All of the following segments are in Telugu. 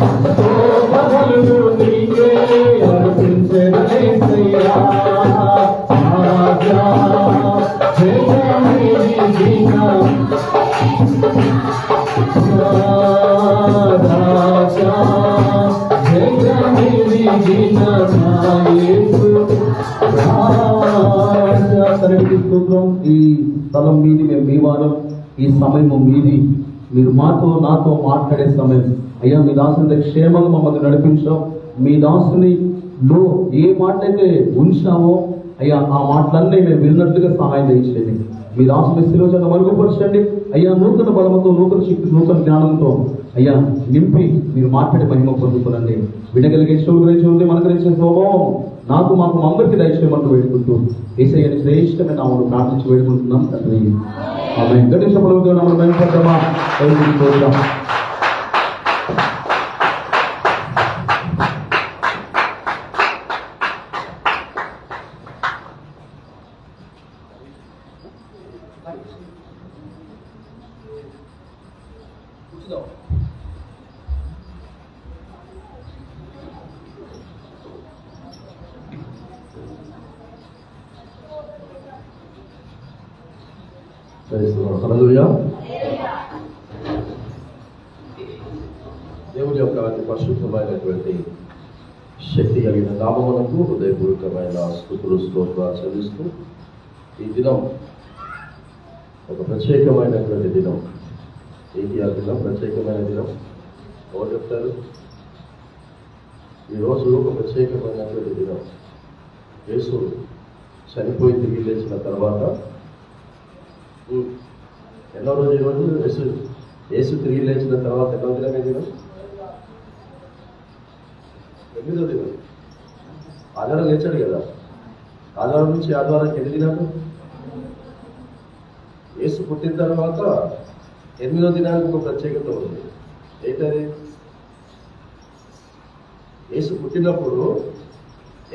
ఈ స్థలం మీది, మేము మీ వారం, ఈ సమయము మీది. మీరు నాతో మాట్లాడే సమయం. అయ్యా, మీ దాసుని క్షేమంగా మమ్మల్ని నడిపించాం. మీ దాసుని లో ఏ మాట అయితే ఉంచామో అయ్యా, ఆ మాటలన్నీ మేము విన్నట్లుగా సహాయం చేయండి. మీ దాసుని శిలోచన మరుగుపరచండి అయ్యా. నూతన బలముతో, నూతన శక్తి, నూతన జ్ఞానంతో అయ్యా నింపి మీరు మాట్లాడే మహిమ పొందుకోనండి. వినగలిగే చెవులు గురించి ఉంది, మన గురించి స్వభావం మాకు అందరికీ దయచేయమంటూ వేడుకుంటూ యేసయ్యని శ్రేష్టమైన నామములో ప్రార్థించి వేడుకుంటున్నాం తండ్రి. ఆమేన్. గణేష ప్రభువుతో నామములో మహిమపడతామా. హల్లెలూయా. దేవుని యొక్క అతి పరిశుద్ధమైనటువంటి శక్తి కలిగిన నామమునకు హృదయపూర్వకమైన స్తుతులు స్తోత్రాలు చెల్లిస్తూ ఈ దినం ఒక ప్రత్యేకమైనటువంటి దినం. ఏంటి ఆ దినం? ప్రత్యేకమైన దినం. ఎవరు చెప్తారు? ఈరోజు ఒక ప్రత్యేకమైనటువంటి దినం. యేసు చనిపోయి తిరిగి లేచిన తర్వాత ఎన్నో రోజు ఈరోజు యేసు తిరిగి లేచిన తర్వాత ఎన్నో దినం? దినం 8వ దినం. ఆదివారం లేచాడు కదా. ఆదివారం నుంచి ఆదివారానికి ఎన్ని దినాలు? యేసు పుట్టిన తర్వాత 8వ దినానికి ఒక ప్రత్యేకత ఉంది. ఏంటది? యేసు పుట్టినప్పుడు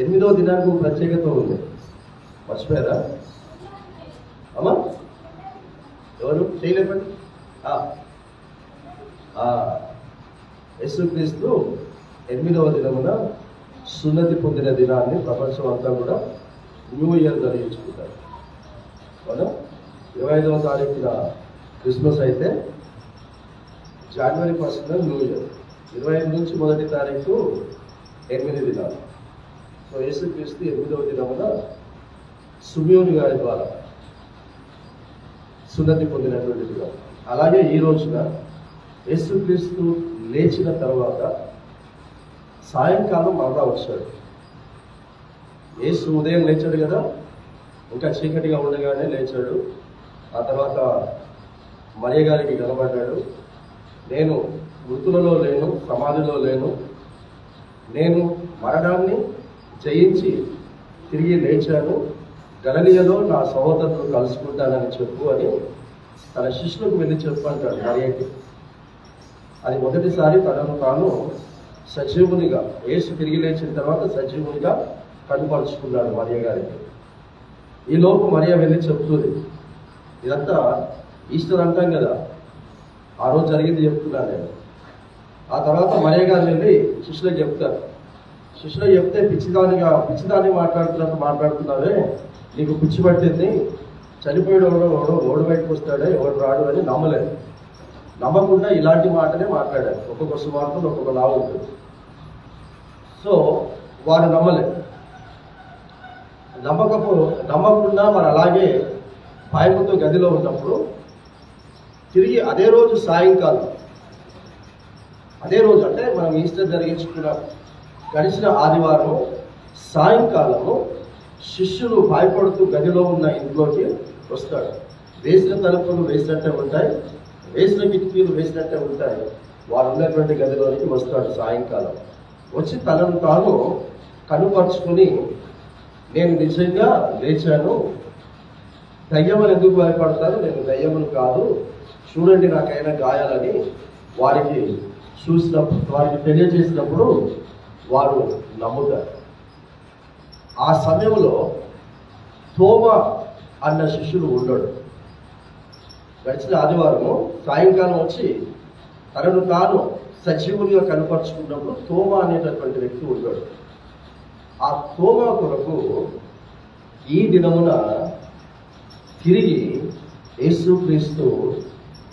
8వ దినానికి ఒక ప్రత్యేకత ఉంది. మర్చిపోయారా అమ్మా? ఎవరు చేయలేపండి. యేసుక్రీస్తు 8వ దినమున సున్నతి పొందిన దినాన్ని ప్రపంచం అంతా కూడా న్యూ ఇయర్ జరిగించుకుంటారు. అవునా? 25వ తారీఖున క్రిస్మస్ అయితే జనవరి 1న న్యూ ఇయర్. 25 నుంచి 1వ తారీఖు 8 దినాలు. సో యేసుక్రీస్తు 8వ దినమున సుమియోని గారి ద్వారా సున్నతి పొందినటువంటి దినం. అలాగే ఈ రోజున యేసుక్రీస్తు లేచిన తర్వాత సాయంకాలం మరలా వచ్చాడు. యేసు ఉదయం లేచాడు కదా, ఇంకా చీకటిగా ఉండగానే లేచాడు. ఆ తర్వాత మరియ గారికి కనబడ్డాడు. నేను మృతులలో లేను, సమాధిలో లేను, నేను మరణాన్ని జయించి తిరిగి లేచాను, గలిలయలో నా సహోదరులు కలుసుకుంటానని చెప్పు అని తన శిష్యులకు వెళ్ళి చెప్పు అంటాడు మరియకి. అది మొదటిసారి తనను తాను సజీవునిగా, యేసు తిరిగి లేచిన తర్వాత సజీవునిగా కనుపరుచుకున్నాడు మరియ గారికి. ఈ లోపు మరియ వెళ్ళి చెప్తుంది. ఇదంతా ఈస్టర్ అంటాం కదా, ఆ రోజు జరిగింది చెప్తున్నాను నేను. ఆ తర్వాత మరియ గారు వెళ్ళి శిష్యులకు చెప్తారు. శిష్యులకు చెప్తే పిచ్చిదాన్ని మాట్లాడుతున్నావే, నీకు పిచ్చి పట్టింది, చనిపోయాడు ఓడు బయటకు వస్తాడే, ఎవడు రాడు అని నమ్మలేదు. నమ్మకుండా ఇలాంటి మాటనే మాట్లాడారు. ఒక్కొక్క సువార్తలు ఒక్కొక్క లావు ఉంటుంది. సో వారు నమ్మలేదు. నమ్మకుండా మరి అలాగే భయముతో గదిలో ఉన్నప్పుడు తిరిగి అదే రోజు సాయంకాలం, అదే రోజు అంటే మనం ఈస్టర్ జరిగించుకున్న గడిచిన ఆదివారం సాయంకాలము శిష్యులు భయపడుతూ గదిలో ఉన్న ఇంట్లోకి వస్తాడు. వేసిన తలుపులు వేసినట్టే ఉంటాయి, వేసిన కిటికీలు వేసినట్టే ఉంటాయి. వారు ఉన్నటువంటి గదిలోనికి వస్తాడు సాయంకాలం. వచ్చి తనను తాను కనుపరుచుకుని, నేను నిజంగా లేచాను, దయ్యములు ఎందుకు భయపడతారు, నేను దయ్యములు కాదు, చూడండి నాకైనా గాయాలని వారికి తెలియజేసినప్పుడు వారు నమ్ముతారు. ఆ సమయంలో తోమ అన్న శిష్యుడు ఉండడు. గడిచిన ఆదివారము సాయంకాలం వచ్చి తనను తాను సజీవులుగా కనపరుచుకున్నప్పుడు తోమా అనేటటువంటి వ్యక్తి ఉన్నాడు. ఆ తోమా కొరకు ఈ దినమున తిరిగి యేసుక్రీస్తు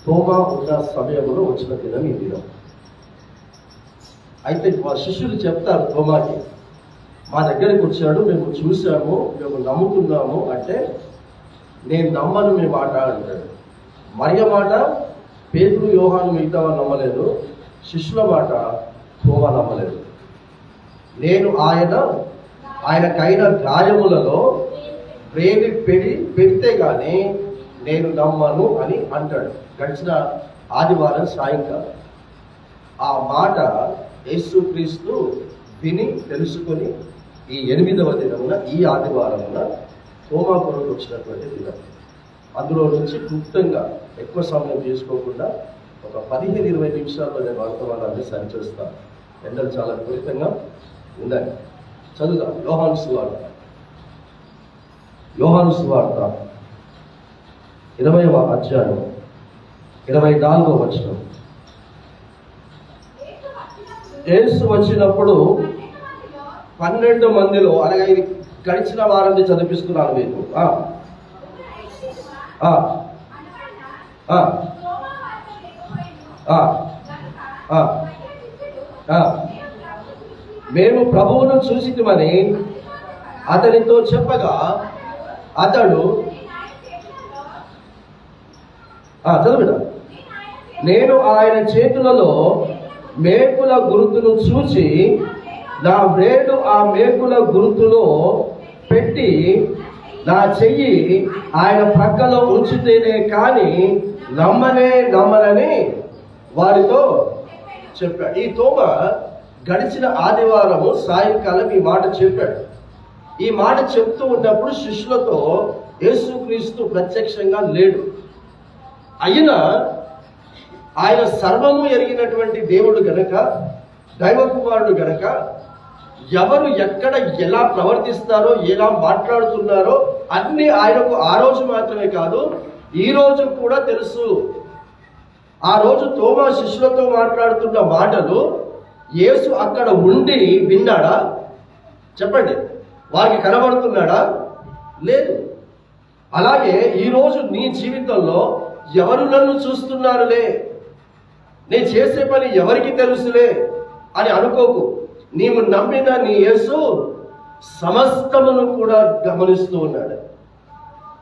తోమా ఉన్న సమయంలో వచ్చిన దినం ఈ దినం. అయితే మా శిష్యులు చెప్తారు తోమాకి, మా దగ్గరికి వచ్చాడు, మేము చూసాము, మేము నమ్ముకున్నాము అంటే, నేను నమ్మను మీ మాట అంటాడు. మరియ మాట పేతురు యోహాను మిగతా వాళ్ళు నమ్మలేదు, శిష్యుల మాట తోమా నమ్మలేదు. నేను ఆయనకైన గాయములలో వేడి పెడితే గానీ నేను నమ్మను అని అంటాడు. గడిచిన ఆదివారం సాయంకాలం ఆ మాట యేసుక్రీస్తు విని తెలుసుకొని ఈ 8వ దినమున ఈ ఆదివారమున తోమా కొరకు వచ్చినటువంటి దినం. అందులో నుంచి క్లుప్తంగా ఎక్కువ సమయం తీసుకోకుండా ఒక 15-20 నిమిషాల్లో నేను వర్తమానాన్ని సంచరిస్తాను. ఎండలు చాలా విపరీతంగా ఉన్నాయి. చదువుదాం. యోహాను సువార్త 20వ అధ్యాయం 24వ వచనం. యేసు వచ్చినప్పుడు 12 మందిలో, అనగా ఇది గడిచిన వారాన్ని చదివిస్తున్నాను మీకు. మేము ప్రభువును చూసిమని అతనితో చెప్పగా అతడు చదువుడా, నేను ఆయన చేతులలో మేకుల గుర్తును చూచి నా వ్రేడు ఆ మేకుల గుర్తులో పెట్టి నా చెయ్యి ఆయన ప్రక్కలో ఉంచితేనే కానీ నమ్మనని వారితో చెప్పాడు. ఈ తోమా గడిచిన ఆదివారము సాయంకాలం ఈ మాట చెప్పాడు. ఈ మాట చెప్తూ ఉన్నప్పుడు శిష్యులతో యేసుక్రీస్తు ప్రత్యక్షంగా లేడు. అయినా ఆయన సర్వము ఎరిగినటువంటి దేవుడు గనక, దైవ కుమారుడు గనక, ఎవరు ఎక్కడ ఎలా ప్రవర్తిస్తారో, ఎలా మాట్లాడుతున్నారో అన్ని ఆయనకు ఆ రోజు మాత్రమే కాదు, ఈ రోజు కూడా తెలుసు. ఆ రోజు తోమా శిష్యులతో మాట్లాడుతున్న మాటలు యేసు అక్కడ ఉండి విన్నాడా? చెప్పండి. వారికి కనబడుతున్నాడా? లేదు. అలాగే ఈరోజు నీ జీవితంలో ఎవరు నన్ను చూస్తున్నారులే, నేను చేసే పని ఎవరికి తెలుసులే అని అనుకోకు. నీవు నమ్మిన నీ యేసు సమస్తమును కూడా గమనిస్తూ ఉన్నాడు.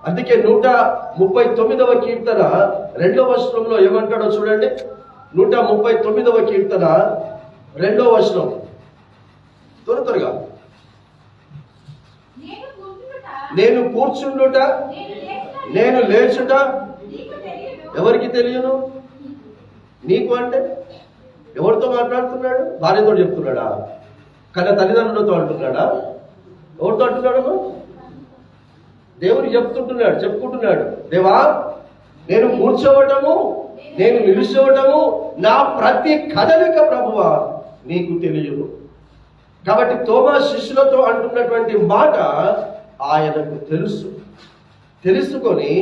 అందుకే 139వ కీర్తన 2వ వచనంలో ఏమంటాడో చూడండి. 139వ కీర్తన 2వ వచనం, త్వరగా. నేను కూర్చుండుట, నేను లేచుట ఎవరికి తెలియను? నీకు అంటే ఎవరితో మాట్లాడుతున్నాడు? భార్యతో చెప్తున్నాడా? కన్నా తల్లిదండ్రులతో అంటున్నాడా? ఎవరితో అంటున్నాడు? దేవుడు చెప్పుకుంటున్నాడు. దేవా, నేను కూర్చోవటము, నేను నిలుచోవటము, నా ప్రతి కదలిక ప్రభువా నీకు తెలియదు. కాబట్టి తోమా శిష్యులతో అంటున్నటువంటి మాట ఆయనకు తెలుసుకొని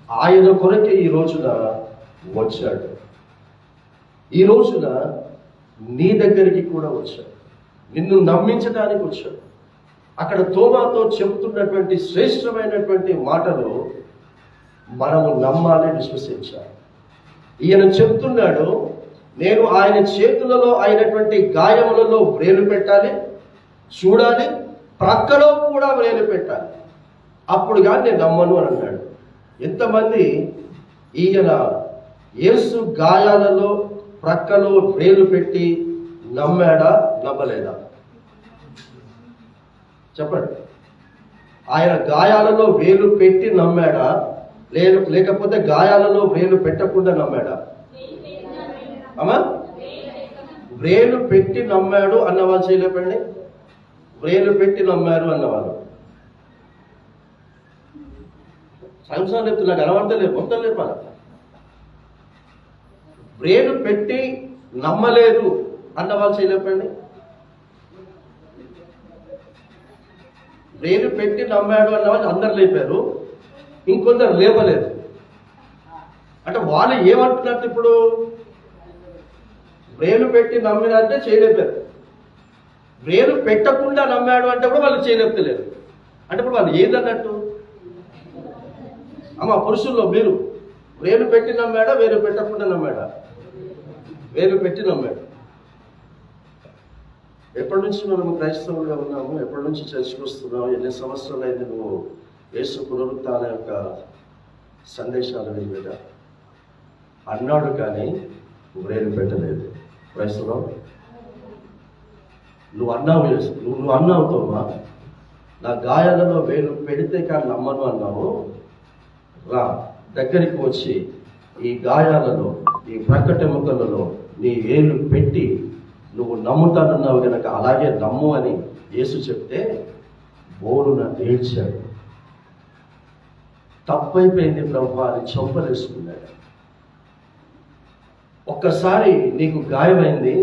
ఆయన కొరకే ఈ రోజున వచ్చాడు. ఈ రోజున నీ దగ్గరికి కూడా వచ్చాడు, నిన్ను నమ్మించడానికి వచ్చాడు. అక్కడ తోమాతో చెబుతున్నటువంటి శ్రేష్టమైనటువంటి మాటలు మనము నమ్మాలి, విశ్వసించాలి. ఈయన చెప్తున్నాడు, నేను ఆయన చేతులలో అయినటువంటి గాయములలో వ్రేలు పెట్టాలి, చూడాలి, ప్రక్కలో కూడా వ్రేలు పెట్టాలి, అప్పుడు కానీ నేను నమ్మను అని అన్నాడు. ఎంతమంది ఈయన యేసు గాయాలలో ప్రక్కలో వ్రేలు పెట్టి నమ్మాడా, నమ్మలేదా? చెప్పండి. ఆయన గాయాలలో వేలు పెట్టి నమ్మాడా, లేకపోతే గాయాలలో వేలు పెట్టకుండా నమ్మాడా? అమ్మా, వ్రేలు పెట్టి నమ్మాడు అన్నవాళ్ళు చేయలేపండి. వ్రేలు పెట్టి నమ్మారు అన్నవాళ్ళు సంవత్సరాలు చెప్తే నాకు అలవాటలేదు, మొత్తం లేపాలి. వ్రేలు పెట్టి నమ్మలేదు అన్నవాళ్ళు చేయలేపండి. వ్రేలు పెట్టి నమ్మాడు అన్నవాళ్ళు అందరు లేపారు, ఇంకొందరు లేపలేదు. అంటే వాళ్ళు ఏమంటున్నట్టు, ఇప్పుడు వ్రేలు పెట్టి నమ్మినంటే చేయలేపారు. వ్రేలు పెట్టకుండా నమ్మాడు అంటే కూడా వాళ్ళు చేయలేపుతలేరు. అంటే ఇప్పుడు వాళ్ళు ఏదన్నట్టు? అమ్మ పురుషుల్లో మీరు వ్రేలు పెట్టి నమ్మాడా, వేలు పెట్టకుండా నమ్మాడా? వేలు పెట్టి నమ్మాడు. ఎప్పటి నుంచి మనము క్రైస్తవులుగా ఉన్నాము? ఎప్పటి నుంచి చర్చకు వస్తున్నాము? ఎన్ని సంవత్సరాలు అయింది నువ్వు యేసు పునరుత్థాన యొక్క సందేశాలు మీద అన్నాడు, కానీ వ్రేలు పెట్టలేదు. క్రైస్తవం నువ్వు అన్నావు, నువ్వు అన్నావు తోమా, నా గాయాలలో వేలు పెడితే కానీ నమ్మను అన్నావు. రా దగ్గరికి వచ్చి ఈ గాయాలలో, ఈ ప్రకటెముకలలో నీ వేలు పెట్టి నువ్వు నమ్ముతానన్నావు కనుక అలాగే నమ్ము అని యేసు చెప్తే బోరున ఏడ్చాడు. తప్పైపోయింది ప్రభువా అని చెంపలేసుకున్నాడు. ఒక్కసారి నీకు గాయమైంది,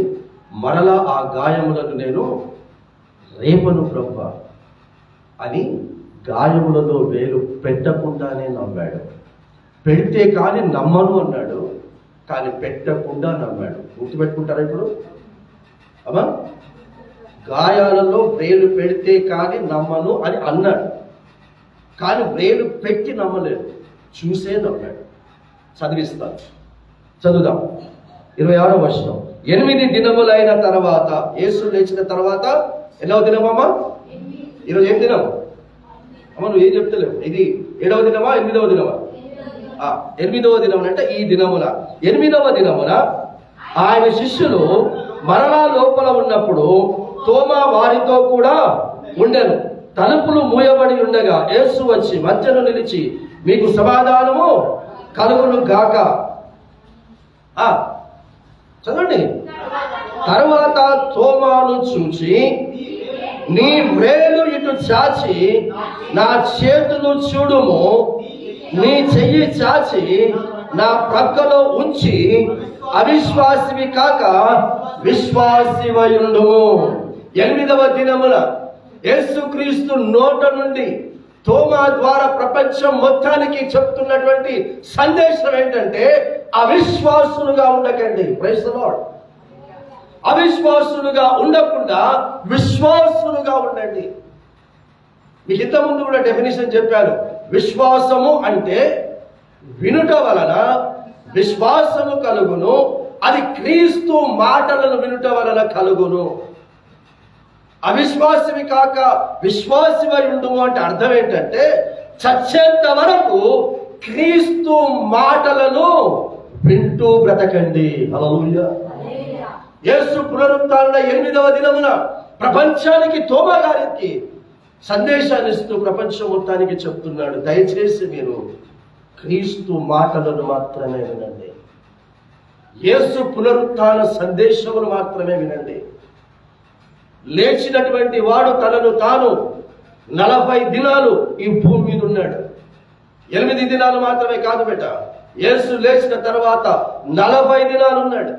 మరలా ఆ గాయములను నేను రేపను ప్రభువా అని గాయములలో వేలు పెట్టకుండానే నమ్మాడు. పెడితే కానీ నమ్మను అన్నాడు, కానీ పెట్టకుండా నమ్మాడు. గుర్తుపెట్టుకుంటారా ఇప్పుడు? అమ్మా, గాయాలలో వేలు పెడితే కానీ నమ్మను అని అన్నాడు, కానీ వేలు పెట్టి నమ్మలేదు, చూసే నమ్మాడు. చదివిస్తాను, చదువుదాం. 26వ వచనం. 8 దినములైన తర్వాత, యేసు లేచిన తర్వాత ఎన్నో దినమమ్మా? ఈరోజు ఏం దినం అమ్మ? నువ్వు ఏం చెప్తలేవు. ఇది 7వ దినమా 8వ దినమా? 8వ దినం అంటే ఈ దినమున 8వ దినమున ఆయన శిష్యులు మరలా లోపల ఉన్నప్పుడు తోమా వారితో కూడా ఉండెను. తలుపులు మూయబడి ఉండగా యేసు వచ్చి మధ్యలో నిలిచి, మీకు సమాధానము కలుగును గాక. చదవండి. తరువాత తోమాను చూచి, నీ వ్రేలు ఇటు చాచి నా చేతులు చూడుము, నీ చెయ్యి చాచి నా ప్రక్కలో ఉంచి అవిశ్వాసివి కాక విశ్వాసివయుండుము. 8వ దినమున యేసుక్రీస్తు నోట నుండి తోమా ద్వారా ప్రపంచం మొత్తానికి చెప్తున్నటువంటి సందేశం ఏంటంటే, అవిశ్వాసులుగా ఉండకండి. Praise the lord. అవిశ్వాసులుగా ఉండకుండా విశ్వాసులుగా ఉండండి. మీకు ఇంతకుముందు కూడా డెఫినేషన్ చెప్పాను. విశ్వాసము అంటే వినుట వలన విశ్వాసము కలుగును, అది క్రీస్తు మాటలను వినుట వలన కలుగును. అవిశ్వాసవి కాక విశ్వాసివై ఉండుము అంటే అర్థం ఏంటంటే, చచ్చేంత వరకు క్రీస్తు మాటలను వింటూ బ్రతకండి. హల్లెలూయా. యేసు పునరుత్థాన 8వ దినమున ప్రపంచానికి, తోమా గారికి సందేశాన్ని ఇస్తూ ప్రపంచం మొత్తానికి చెప్తున్నాడు, దయచేసి మీరు క్రీస్తు మాటలను మాత్రమే వినండి. యేసు పునరుత్థాన సందేశమును మాత్రమే వినండి. లేచినటువంటి వాడు తనను తాను 40 దినాలు ఈ భూమి మీద ఉన్నాడు. 8 దినాలు మాత్రమే కాదు బెట. యేసు లేచిన తర్వాత 40 దినాలు ఉన్నాడు.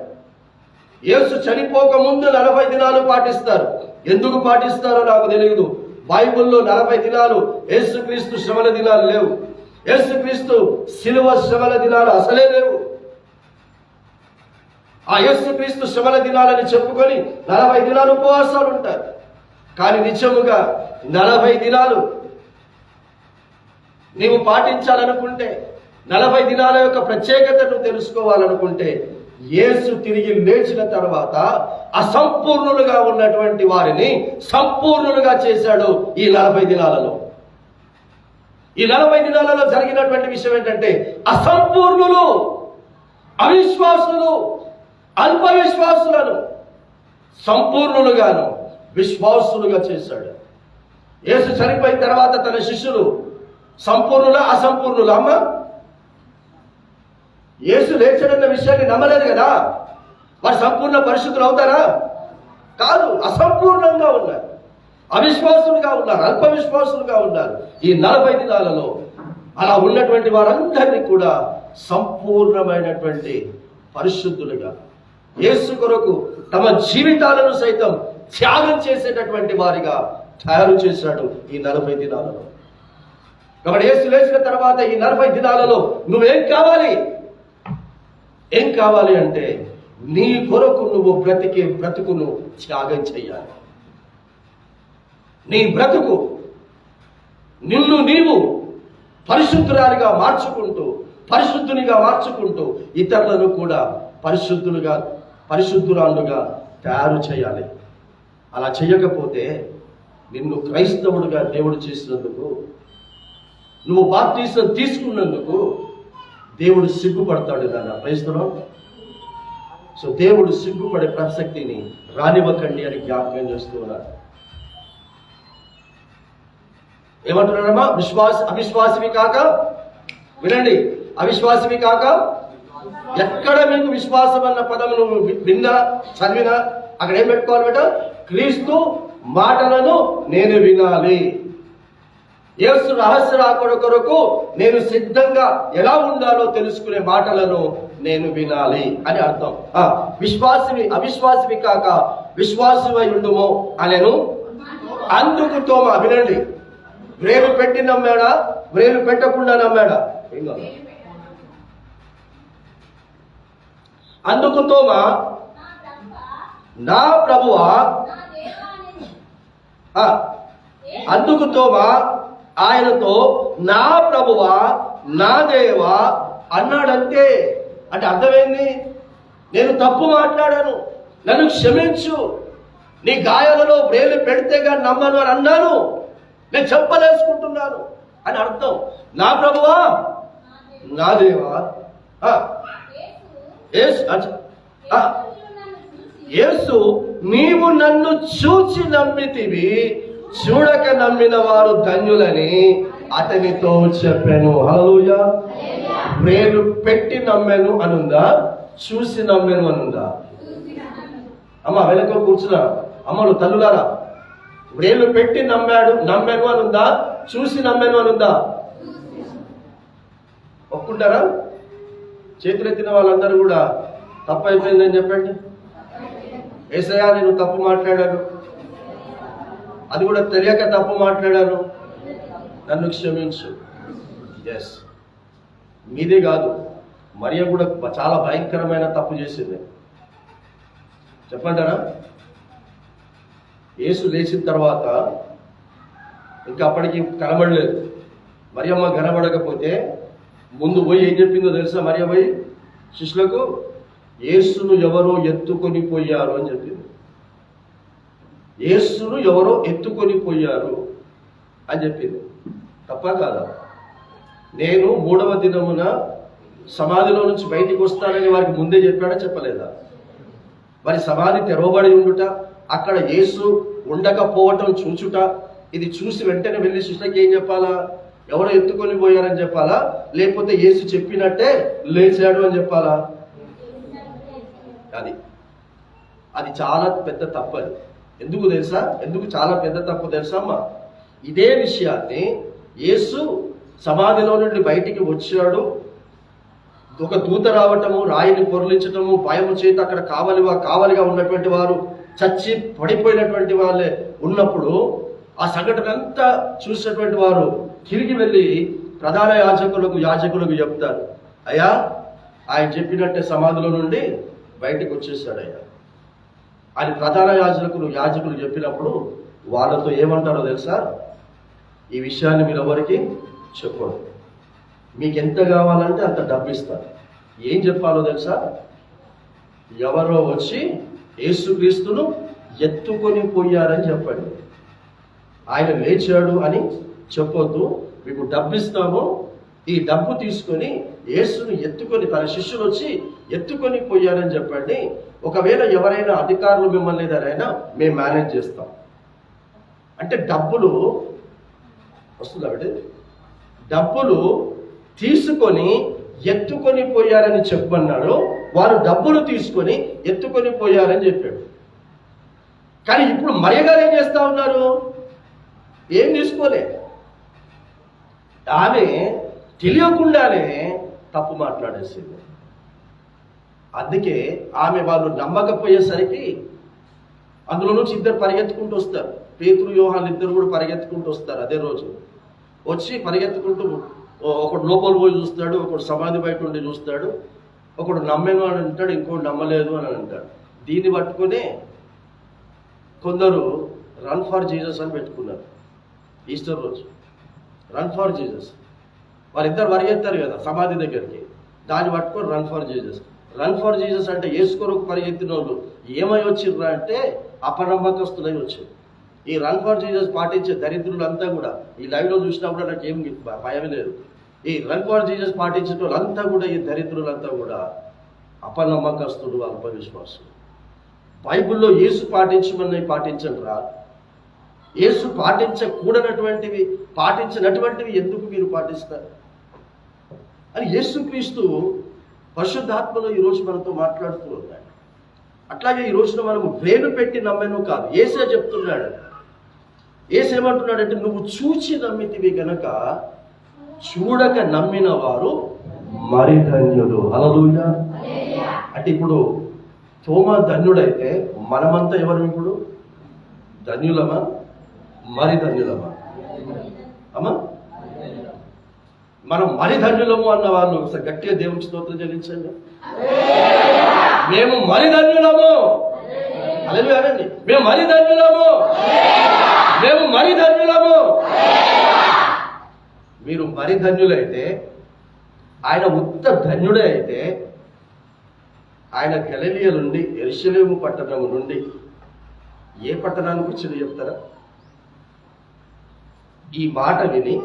యేసు చనిపోక ముందు 40 దినాలు పాటిస్తారు. ఎందుకు పాటిస్తారో నాకు తెలియదు. బైబిల్లో 40 దినాలు యేసుక్రీస్తు శ్రమల దినాలు లేవు. యేసుక్రీస్తు శిలువ శ్రమల దినాలు అసలే లేవు. ఆ యేసుక్రీస్తు శ్రమల దినాలని చెప్పుకొని 40 దినాలు ఉపవాసాలు ఉంటారు. కానీ నిజముగా 40 దినాలు నీవు పాటించాలనుకుంటే, 40 దినాల యొక్క ప్రత్యేకతను తెలుసుకోవాలనుకుంటే, యేసు తిరిగి లేచిన తర్వాత అసంపూర్ణులుగా ఉన్నటువంటి వారిని సంపూర్ణులుగా చేశాడు. ఈ 40 దినాలలో, ఈ 40 దినాలలో జరిగినటువంటి విషయం ఏంటంటే, అసంపూర్ణులు, అవిశ్వాసులు, అల్ప విశ్వాసులను సంపూర్ణులుగాను విశ్వాసులుగా చేశాడు. యేసు చనిపోయిన తర్వాత తన శిష్యులు సంపూర్ణులా అసంపూర్ణులా? అమ్మ, యేసు లేచాడన్న విషయాన్ని నమ్మలేదు కదా, వారు సంపూర్ణ పరిశుద్ధులు అవుతారా? కాదు, అసంపూర్ణంగా ఉన్నారు, అవిశ్వాసులుగా ఉన్నారు, అల్ప విశ్వాసులుగా ఉన్నారు. ఈ 40 దినాలలో అలా ఉన్నటువంటి వారందరినీ కూడా సంపూర్ణమైనటువంటి పరిశుద్ధులుగా, యేసు కొరకు తమ జీవితాలను సైతం త్యాగం చేసేటటువంటి వారిగా తయారు చేశాడు ఈ 40 దినాలలో. కాబట్టి యేసు లేచిన తర్వాత ఈ 40 దినాలలో నువ్వేం కావాలి? ఏం కావాలి అంటే నీ కొరకు నువ్వు బ్రతికే బ్రతుకును త్యాగం చేయాలి. నీ బ్రతుకు నిన్ను నీవు పరిశుద్ధురాలిగా మార్చుకుంటూ, పరిశుద్ధునిగా మార్చుకుంటూ ఇతరులను కూడా పరిశుద్ధురాలుగా తయారు చేయాలి. అలా చేయకపోతే నిన్ను క్రైస్తవుడిగా దేవుడు చేసినందుకు, నువ్వు బాప్తిసం తీసుకున్నందుకు దేవుడు సిగ్గుపడతాడు నాన్న. క్రైస్తవం. సో దేవుడు సిగ్గుపడే ప్రసక్తిని రానివ్వకండి అని జ్ఞాపకం చేస్తూ ఉన్నారు. ఏమంటున్నారమ్మా? అవిశ్వాసవి కాక, వినండి, అవిశ్వాసవి కాక, ఎక్కడ మీకు విశ్వాసం అన్న పదం నువ్వు విన్నా చదివినా అక్కడ ఏం పెట్టుకోవాలి బేట? క్రీస్తు మాటలను నేను వినాలి. యేసు రహస్య రాకడ కొరకు నేను సిద్ధంగా ఎలా ఉండాలో తెలుసుకునే మాటలను నేను వినాలి అని అర్థం. అవిశ్వాసివి కాక విశ్వాసమై ఉండుము అనేను. అందుకు తోమా, వినండి, వ్రేలు పెట్టి నమ్మాడా, వ్రేలు పెట్టకుండా నమ్మాడా? అందుకు తోమా, నా ప్రభువా, అందుకు తోమా ఆయనతో నా ప్రభువా, నా దేవా అన్నాడంతే. అంటే అర్థమైంది, నేను తప్పు మాట్లాడాను, నన్ను క్షమించు, నీ గాయాలలో వ్రేలు పెడితే కానీ నమ్మను అని అన్నాను, నేను చెప్పలేసుకుంటున్నాను అని అర్థం. నా ప్రభువా, నా దేవా. యేసు, నీవు నన్ను చూచి నమ్మితివి, చూడక నమ్మిన వారు ధన్యులని అతనితో చెప్పాను. హల్లెలూయా. వ్రేలు పెట్టి నమ్మాను అనుందా, చూసి నమ్మాను అనుందా? అమ్మ వెనక కూర్చున్నా అమ్మలు తల్లులారా, వ్రేలు పెట్టి నమ్మాను అనుందా, చూసి నమ్మాను అనుందా? ఒప్పుకుంటారా? చేతులెత్తిన వాళ్ళందరూ కూడా తప్పు అయిపోయిందని చెప్పండి. యేసయ్యా, నేను తప్పు మాట్లాడాను, అది కూడా తెలియక తప్పు మాట్లాడాను, నన్ను క్షమించు. ఎస్, మీదే కాదు, మరియ కూడా చాలా భయంకరమైన తప్పు చేసింది. చెప్పంటారా? యేసు లేచిన తర్వాత ఇంకా అప్పటికి కనబడలేదు. మరియమ్మ కనబడకపోతే ముందు పోయి ఏం చెప్పిందో తెలుసా? మరియ పోయి శిష్యులకు, యేసును ఎవరో ఎత్తుకొని పోయారు అని చెప్పింది. యేసును ఎవరో ఎత్తుకొని పోయారు అని చెప్పింది. తప్ప కాదా? నేను 3వ దినమున సమాధిలో నుంచి బయటికి వస్తానని వారికి ముందే చెప్పాడా, చెప్పలేదా? మరి సమాధి తెరవబడి ఉండుట, అక్కడ యేసు ఉండకపోవటం చూచుట, ఇది చూసి వెంటనే వెళ్ళి శిష్యులకి ఏం చెప్పాలా? ఎవరో ఎత్తుకొని పోయారని చెప్పాలా, లేకపోతే యేసు చెప్పినట్టే లేచాడు అని చెప్పాలా? అది చాలా పెద్ద తప్పు. అది ఎందుకు తెలుసా? ఎందుకు చాలా పెద్ద తప్పు తెలుసా అమ్మా? ఇదే విషయాన్ని యేసు సమాధిలో నుండి బయటికి వచ్చాడు, ఒక దూత రావటము, రాయిని పొరలించటము, భయము చేత అక్కడ కావలిగా ఉన్నటువంటి వారు, చచ్చి పడిపోయినటువంటి వాళ్ళే ఉన్నప్పుడు ఆ సంఘటన అంతా చూసినటువంటి వారు తిరిగి వెళ్ళి ప్రధాన యాజకులకు చెప్తారు, అయ్యా ఆయన చెప్పినట్టే సమాధిలో నుండి బయటకు వచ్చేసాడు అయ్యా అని ప్రధాన యాజకులు చెప్పినప్పుడు వాళ్ళతో ఏమంటారో తెలుసా? ఈ విషయాన్ని మీరు ఎవరికి చెప్పండి, మీకు ఎంత కావాలంటే అంత డబ్బు ఇస్తారు. ఏం చెప్పాలో తెలుసా? ఎవరో వచ్చి యేసుక్రీస్తును ఎత్తుకొని పోయారని చెప్పండి. ఆయన లేచాడు అని చెప్పొద్దు. మీకు డబ్బు ఇస్తాము, ఈ డబ్బు తీసుకొని యేసును ఎత్తుకొని, తన శిష్యులు వచ్చి ఎత్తుకొని పోయారని చెప్పండి. ఒకవేళ ఎవరైనా అధికారులు మిమ్మల్ని ఏదైనా మేము మేనేజ్ చేస్తాం అంటే డబ్బులు వస్తుందంటే డబ్బులు తీసుకొని ఎత్తుకొని పోయారని చెప్పన్నాడు. వారు డబ్బులు తీసుకొని ఎత్తుకొని పోయారని చెప్పాడు. కానీ ఇప్పుడు మరియ గారు ఏం చేస్తా ఉన్నారు? ఏం తీసుకోలే. ఆమె తెలియకుండానే తప్పు మాట్లాడేసింది. అందుకే ఆమె వాళ్ళు నమ్మకపోయేసరికి అందులో నుంచి ఇద్దరు పరిగెత్తుకుంటూ వస్తారు. పేతురు యోహాను ఇద్దరు కూడా పరిగెత్తుకుంటూ వస్తారు. అదే రోజు వచ్చి పరిగెత్తుకుంటూ, ఒకడు లోపల పోయి చూస్తాడు, ఒకడు సమాధి బయట ఉండి చూస్తాడు. ఒకడు నమ్మేను అని అంటాడు, ఇంకోటి నమ్మలేదు అని అంటాడు. దీన్ని పట్టుకుని కొందరు రన్ ఫర్ జీసస్ అని పెట్టుకున్నారు. ఈస్టర్ రోజు రన్ ఫర్ జీసస్, వారిద్దరు పరిగెత్తారు కదా సమాధి దగ్గరికి, దాన్ని పట్టుకొని run for Jesus. Run for Jesus అంటే యేసు కొరకు పరిగెత్తిన వాళ్ళు ఏమై వచ్చిర్రా అంటే అపనమ్మకస్తులై వచ్చారు. ఈ రన్ ఫర్ జీసస్ పాటించే దరిద్రులంతా కూడా ఈ లైవ్లో చూసినప్పుడు నాకు ఏం భయం లేదు. ఈ రన్ ఫర్ జీసస్ పాటించే వాళ్ళంతా కూడా, ఈ దరిద్రులంతా కూడా అపనమ్మకస్తులు, అల్పవిశ్వాసులు. బైబిల్లో యేసు పాటించమని పాటించండి రా. యేసు పాటించినటువంటివి ఎందుకు మీరు పాటిస్తారు అని యేసుక్రీస్తు పరిశుద్ధాత్మలో ఈరోజు మనతో మాట్లాడుతూ ఉన్నాడు. అట్లాగే ఈ రోజున మనము వేలు పెట్టి నమ్మేను కాదు, యేసే చెప్తున్నాడు. యేసు ఏమంటున్నాడంటే, నువ్వు చూచి నమ్మితివి గనక చూడక నమ్మిన వారు మరి ధన్యులు. హల్లెలూయా. అంటే ఇప్పుడు తోమా ధన్యుడైతే మనమంతా ఎవరు ఇప్పుడు? ధన్యులమా మరి ధన్యులమా? అమ్మా, మనం మరి ధన్యులము అన్న వాళ్ళు గట్టిగా దేవునికి స్తోత్రం చెల్లించండి. మేము మరి ధన్యులము. హల్లెలూయా అండి. మేము మరి ధన్యులము. మేము మరి ధన్యులము. మీరు మరి ధన్యులైతే, ఆయన ఉత్త ధన్యుడే అయితే, ఆయన గలిలయ నుండి యెరూషలేము పట్టణము నుండి ఏ పట్టణానికి వచ్చిందో చెప్తారా? ఈ మాట విని,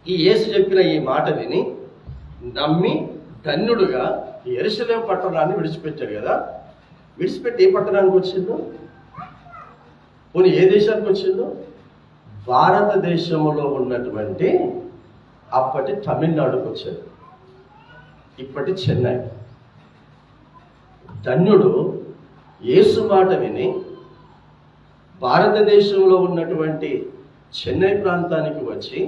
ఈ యేసు చెప్పిన ఈ మాట విని నమ్మి ధన్యుడుగా యెరూషలేము పట్టణాన్ని విడిచిపెట్టాడు కదా. విడిచిపెట్టి ఏ పట్టణానికి వచ్చిందో, పోనీ ఏ దేశానికి వచ్చిందో? భారతదేశంలో ఉన్నటువంటి అప్పటి తమిళనాడుకు వచ్చాడు, ఇప్పటి చెన్నై. ధన్యుడు యేసు మాట విని భారతదేశంలో ఉన్నటువంటి చెన్నై ప్రాంతానికి వచ్చి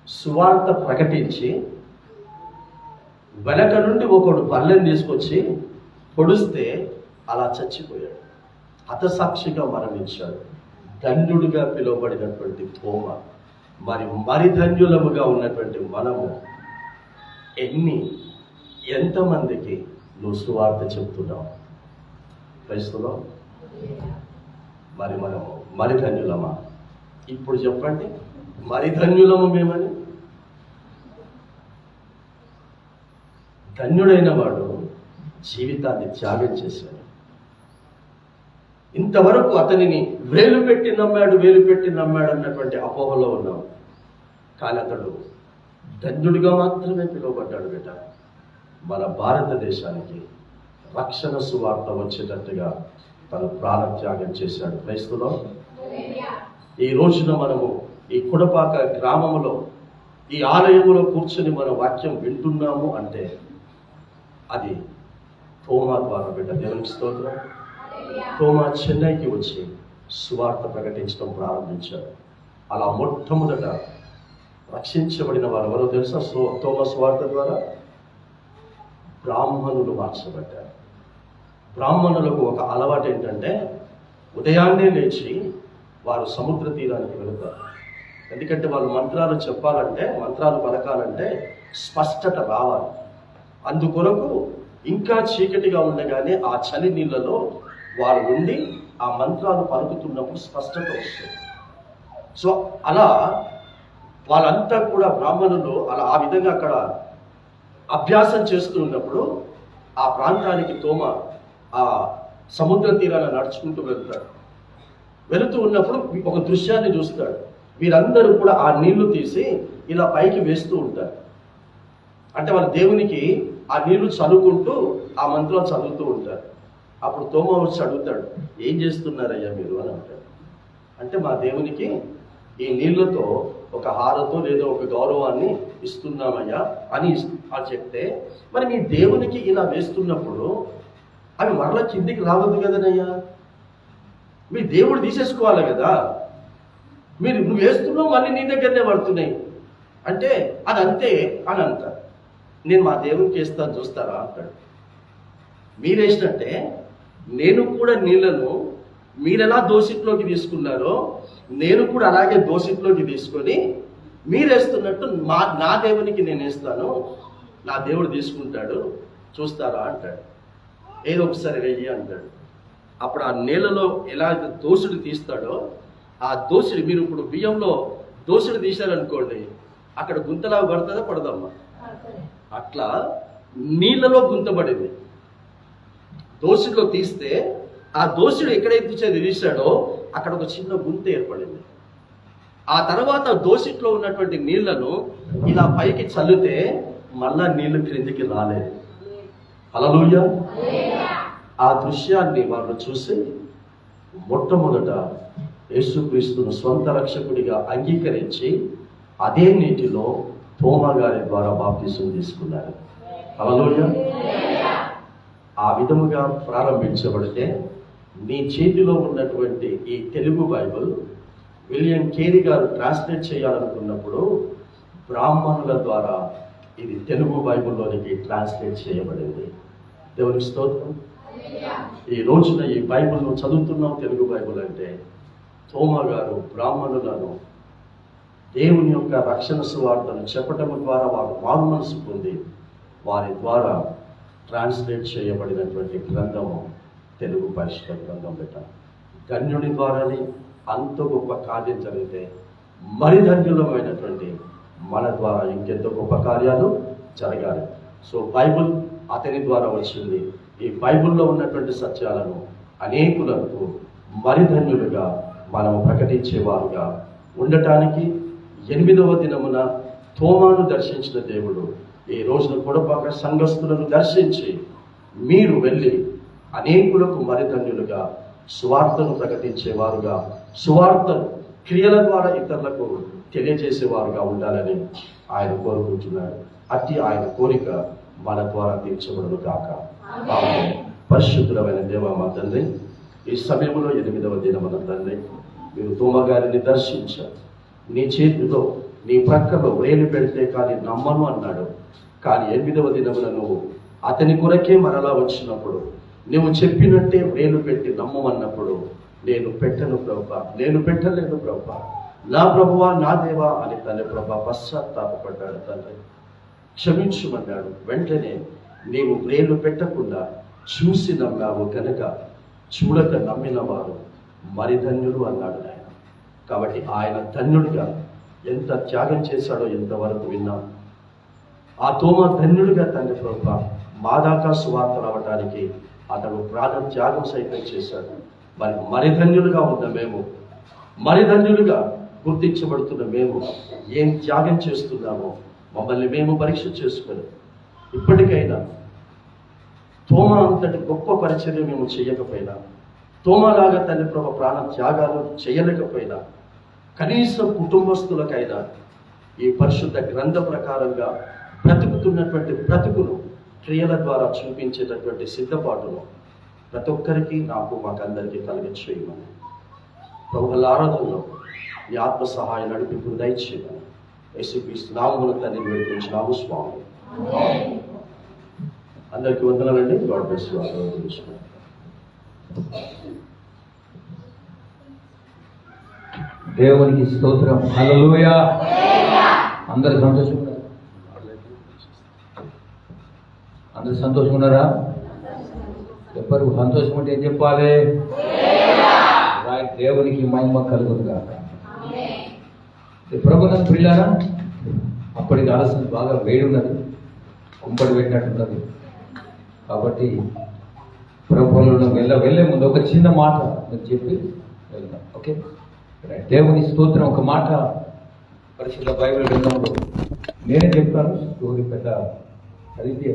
సువార్త ప్రకటించి, వెనక నుండి ఒకడు బల్లెం తీసుకొచ్చి పొడిస్తే అలా చచ్చిపోయాడు, హతసాక్షిగా మరణించాడు. ధన్యుడిగా పిలువబడినటువంటి తోమా. మరి ధన్యులముగా ఉన్నటువంటి మనము ఎంతమందికి నువ్వు సువార్త చెప్తున్నావు? క్రైస్తవులం మనము మరి ధన్యులమా? ఇప్పుడు చెప్పండి, మరి ధన్యులము మేమని. ధన్యుడైన వాడు జీవితాన్ని త్యాగం చేశాడు. ఇంతవరకు అతనిని వేలు పెట్టి నమ్మాడు అన్నటువంటి అపోహలో ఉన్నాం. కానీ అతడు ధన్యుడిగా మాత్రమే పిలువబడ్డాడు. బిడ్డ, మన భారతదేశానికి రక్షణ సువార్త వచ్చేటట్టుగా తన ప్రాణత్యాగం చేశాడు. క్రైస్తవులో ఈ రోజున మనము ఈ కుడపాక గ్రామంలో ఈ ఆలయంలో కూర్చొని మన వాక్యం వింటున్నాము అంటే అది తోమా ద్వారా. బిడ్డ, దేవునికి స్తోత్రం. తోమా చెన్నైకి వచ్చి సువార్త ప్రకటించడం ప్రారంభించాడు. అలా మొట్టమొదట రక్షించబడిన వారు ఎవరో తెలుసా? తోమా సువార్త ద్వారా బ్రాహ్మణులు మార్చబడ్డారు. బ్రాహ్మణులకు ఒక అలవాటు ఏంటంటే, ఉదయాన్నే లేచి వారు సముద్ర తీరానికి వెళుతారు. ఎందుకంటే వాళ్ళు మంత్రాలు చెప్పాలంటే, మంత్రాలు పలకాలంటే స్పష్టత రావాలి. అందుకొరకు ఇంకా చీకటిగా ఉండగానే ఆ చలి నీళ్ళలో వారు ఉండి ఆ మంత్రాలు పలుకుతున్నప్పుడు స్పష్టత వస్తుంది. సో అలా వాళ్ళంతా కూడా బ్రాహ్మణులు అలా ఆ విధంగా అక్కడ అభ్యాసం చేస్తూ ఉన్నప్పుడు ఆ ప్రాంతానికి తోమా ఆ సముద్ర తీరాన్ని నడుచుకుంటూ వెళుతూ ఉన్నప్పుడు ఒక దృశ్యాన్ని చూస్తాడు. వీరందరూ కూడా ఆ నీళ్లు తీసి ఇలా పైకి వేస్తూ ఉంటారు. అంటే వాళ్ళ దేవునికి ఆ నీళ్లు చదువుకుంటూ ఆ మంత్రాలు చదువుతూ ఉంటారు. అప్పుడు తోమా వచ్చి అడుగుతాడు, ఏం చేస్తున్నారయ్యా మీరు అని అంటాడు. అంటే మా దేవునికి ఈ నీళ్లతో ఒక హారతో లేదా ఒక గౌరవాన్ని ఇస్తున్నామయ్యా అని చెప్తే, మరి మీ దేవునికి ఇలా వేస్తున్నప్పుడు అవి మరలా కిందికి రావద్దు కదనయ్యా, మీ దేవుడు తీసేసుకోవాలి కదా, నువ్వు వేస్తున్నావు మళ్ళీ నీ దగ్గరనే పడుతున్నాయి అంటే అది అంతే అని అంటారు. నేను మా దేవునికి వేస్తాను చూస్తారా అంటాడు. మీరేసినట్టే నేను కూడా నీళ్లను మీరెలా దోషిట్లోకి తీసుకున్నారో నేను కూడా అలాగే దోషిట్లోకి తీసుకొని మీరేస్తున్నట్టు నా దేవునికి నేను వేస్తాను, నా దేవుడు తీసుకుంటాడు, చూస్తారా అంటాడు. ఏదో ఒకసారి వెయ్యి అంటాడు. అప్పుడు ఆ నీళ్ళలో ఎలా దోసుడు తీస్తాడో ఆ దోసుడు, మీరు ఇప్పుడు బియ్యంలో దోసుడు తీశారనుకోండి, అక్కడ గుంతలా పడుతుందా పడదమ్మా? అట్లా నీళ్ళలో గుంతపడింది. దోసుడిలో తీస్తే ఆ దోసుడు ఎక్కడైతే తీశాడో అక్కడ ఒక చిన్న గుంత ఏర్పడింది. ఆ తర్వాత దోసిట్లో ఉన్నటువంటి నీళ్లను ఇలా పైకి చల్లితే మళ్ళా నీళ్లు క్రిందికి రాలేదు. హల్లెలూయా. ఆ దృశ్యాన్ని వాళ్ళు చూసి మొట్టమొదట యేసుక్రీస్తును స్వంత రక్షకుడిగా అంగీకరించి అదే నీటిలో తోమా గారి ద్వారా బాప్తిసం తీసుకున్నారు. హల్లెలూయా. ఆ విధముగా ప్రారంభించబడితే మీ చేతిలో ఉన్నటువంటి ఈ తెలుగు బైబిల్ విలియం కేరీ గారు ట్రాన్స్లేట్ చేయాలనుకున్నప్పుడు బ్రాహ్మణుల ద్వారా ఇది తెలుగు బైబిల్లోనికి ట్రాన్స్లేట్ చేయబడింది. దేవునికి స్తోత్రం. ఈ రోజున ఈ బైబిల్ను చదువుతున్నాం, తెలుగు బైబిల్ అంటే తోమా గారు బ్రాహ్మణులను దేవుని యొక్క రక్షణ సువార్తను చెప్పటం ద్వారా వారు మారు మనసు పొంది వారి ద్వారా ట్రాన్స్లేట్ చేయబడినటువంటి గ్రంథము తెలుగు పరిశుద్ధ గ్రంథం. పెట్టారు. ధన్యుడి ద్వారానే అంత గొప్ప కార్యం జరిగితే మరి ధన్యులమైనటువంటి మన ద్వారా ఇంకెంతో గొప్ప కార్యాలు జరగాలి. సో బైబిల్ అతని ద్వారా వచ్చింది. ఈ బైబిల్లో ఉన్నటువంటి సత్యాలను అనేకులకు మరి ధన్యులుగా మనము ప్రకటించేవారుగా ఉండటానికి 8వ దినమున తోమాను దర్శించిన దేవుడు ఈ రోజున కొడపాక సంఘస్థులను దర్శించి మీరు వెళ్ళి అనేకులకు మరి ధన్యులుగా సువార్తను ప్రకటించేవారుగా, సువార్తను క్రియల ద్వారా ఇతరులకు తెలియజేసేవారుగా ఉండాలని ఆయన కోరుకుంటున్నాడు. అతి ఆయన కోరిక మన ద్వారా తీర్చబడును కాక. పరిశుద్ధులమైన దేవ మా తండ్రి, ఈ సమయంలో 8వ దినమున తండ్రి మీరు తోమా గారిని దర్శించారు. నీ చేతిలో నీ ప్రక్కలో వేలు పెడితే కానీ నమ్మను అన్నాడు. కానీ 8వ దినమున నువ్వు అతని కొరకే మరలా వచ్చినప్పుడు నువ్వు చెప్పినట్టే వేలు పెట్టి నమ్మమన్నప్పుడు నేను పెట్టను ప్రభువా, నేను పెట్టలేను ప్రభువా, నా ప్రభువా నా దేవా అని తండ్రి ప్రభా పశ్చాత్తాపడ్డాడు. తండ్రి క్షమించుమన్నాడు. వెంటనే నీవు వేలు పెట్టకుండా చూసి నమ్మావు కనుక చూడక నమ్మిన వారు మరి ధన్యులు అన్నాడు ఆయన. కాబట్టి ఆయన ధన్యుడిగా ఎంత త్యాగం చేశాడో ఎంతవరకు విన్నాం. ఆ తోమా ధన్యుడిగా తండ్రి ప్రభువా మా దాకా సువార్త రావటానికి అతడు ప్రాణ త్యాగం సైతం చేశాడు. మరి ధన్యులుగా ఉన్న మేము, మరి ధన్యులుగా గుర్తించబడుతున్న మేము ఏం త్యాగం చేస్తున్నామో మమ్మల్ని మేము పరీక్ష చేసుకొని ఇప్పటికైనా తోమా అంతటి గొప్ప పరిచర్య మేము చేయకపోయినా, తోమాలాగా తండ్రి ప్రభు ప్రాణ త్యాగాలు చేయలేకపోయినా, కనీసం కుటుంబస్తులకైనా ఈ పరిశుద్ధ గ్రంథ ప్రకారంగా బ్రతుకుతున్నటువంటి బ్రతుకును క్రియల ద్వారా చూపించేటటువంటి సిద్ధపాటును ప్రతి ఒక్కరికి నాకు మాకందరికీ కలిగించేయమని ప్రభువుల ఆరాధనలో ఈ ఆత్మ సహాయ నడిపింపును దయచేయమని యేసుక్రీస్తు నామమున తండ్రిని వేడుకుంటున్నాము స్వామి. అందరికీ వందనాలండి. God bless you. దేవునికి స్తోత్రం. హల్లెలూయా. అందరూ సంతోషంగా, అందరూ సంతోషంగా ఉన్నారా? చెప్పరు. సంతోషం అంటే ఏం చెప్పాలి? దేవునికి మహిమ కలుగునుగా. ప్రభునందు ప్రియులారా, అప్పటికి ఆలస్యం బాగా వేడి ఉన్నది, కుంపడి పెట్టినట్టున్నది. కాబట్టి ప్రభువులను వెళ్ళే ముందు ఒక చిన్న మాట మీరు చెప్పి వెళ్దాం. ఓకే. దేవుని స్తోత్రం. ఒక మాట పరిశుద్ధ బైబిల్ గ్రంథంలో నేనే చెప్తాను. స్టోరీ పెద్ద అదితే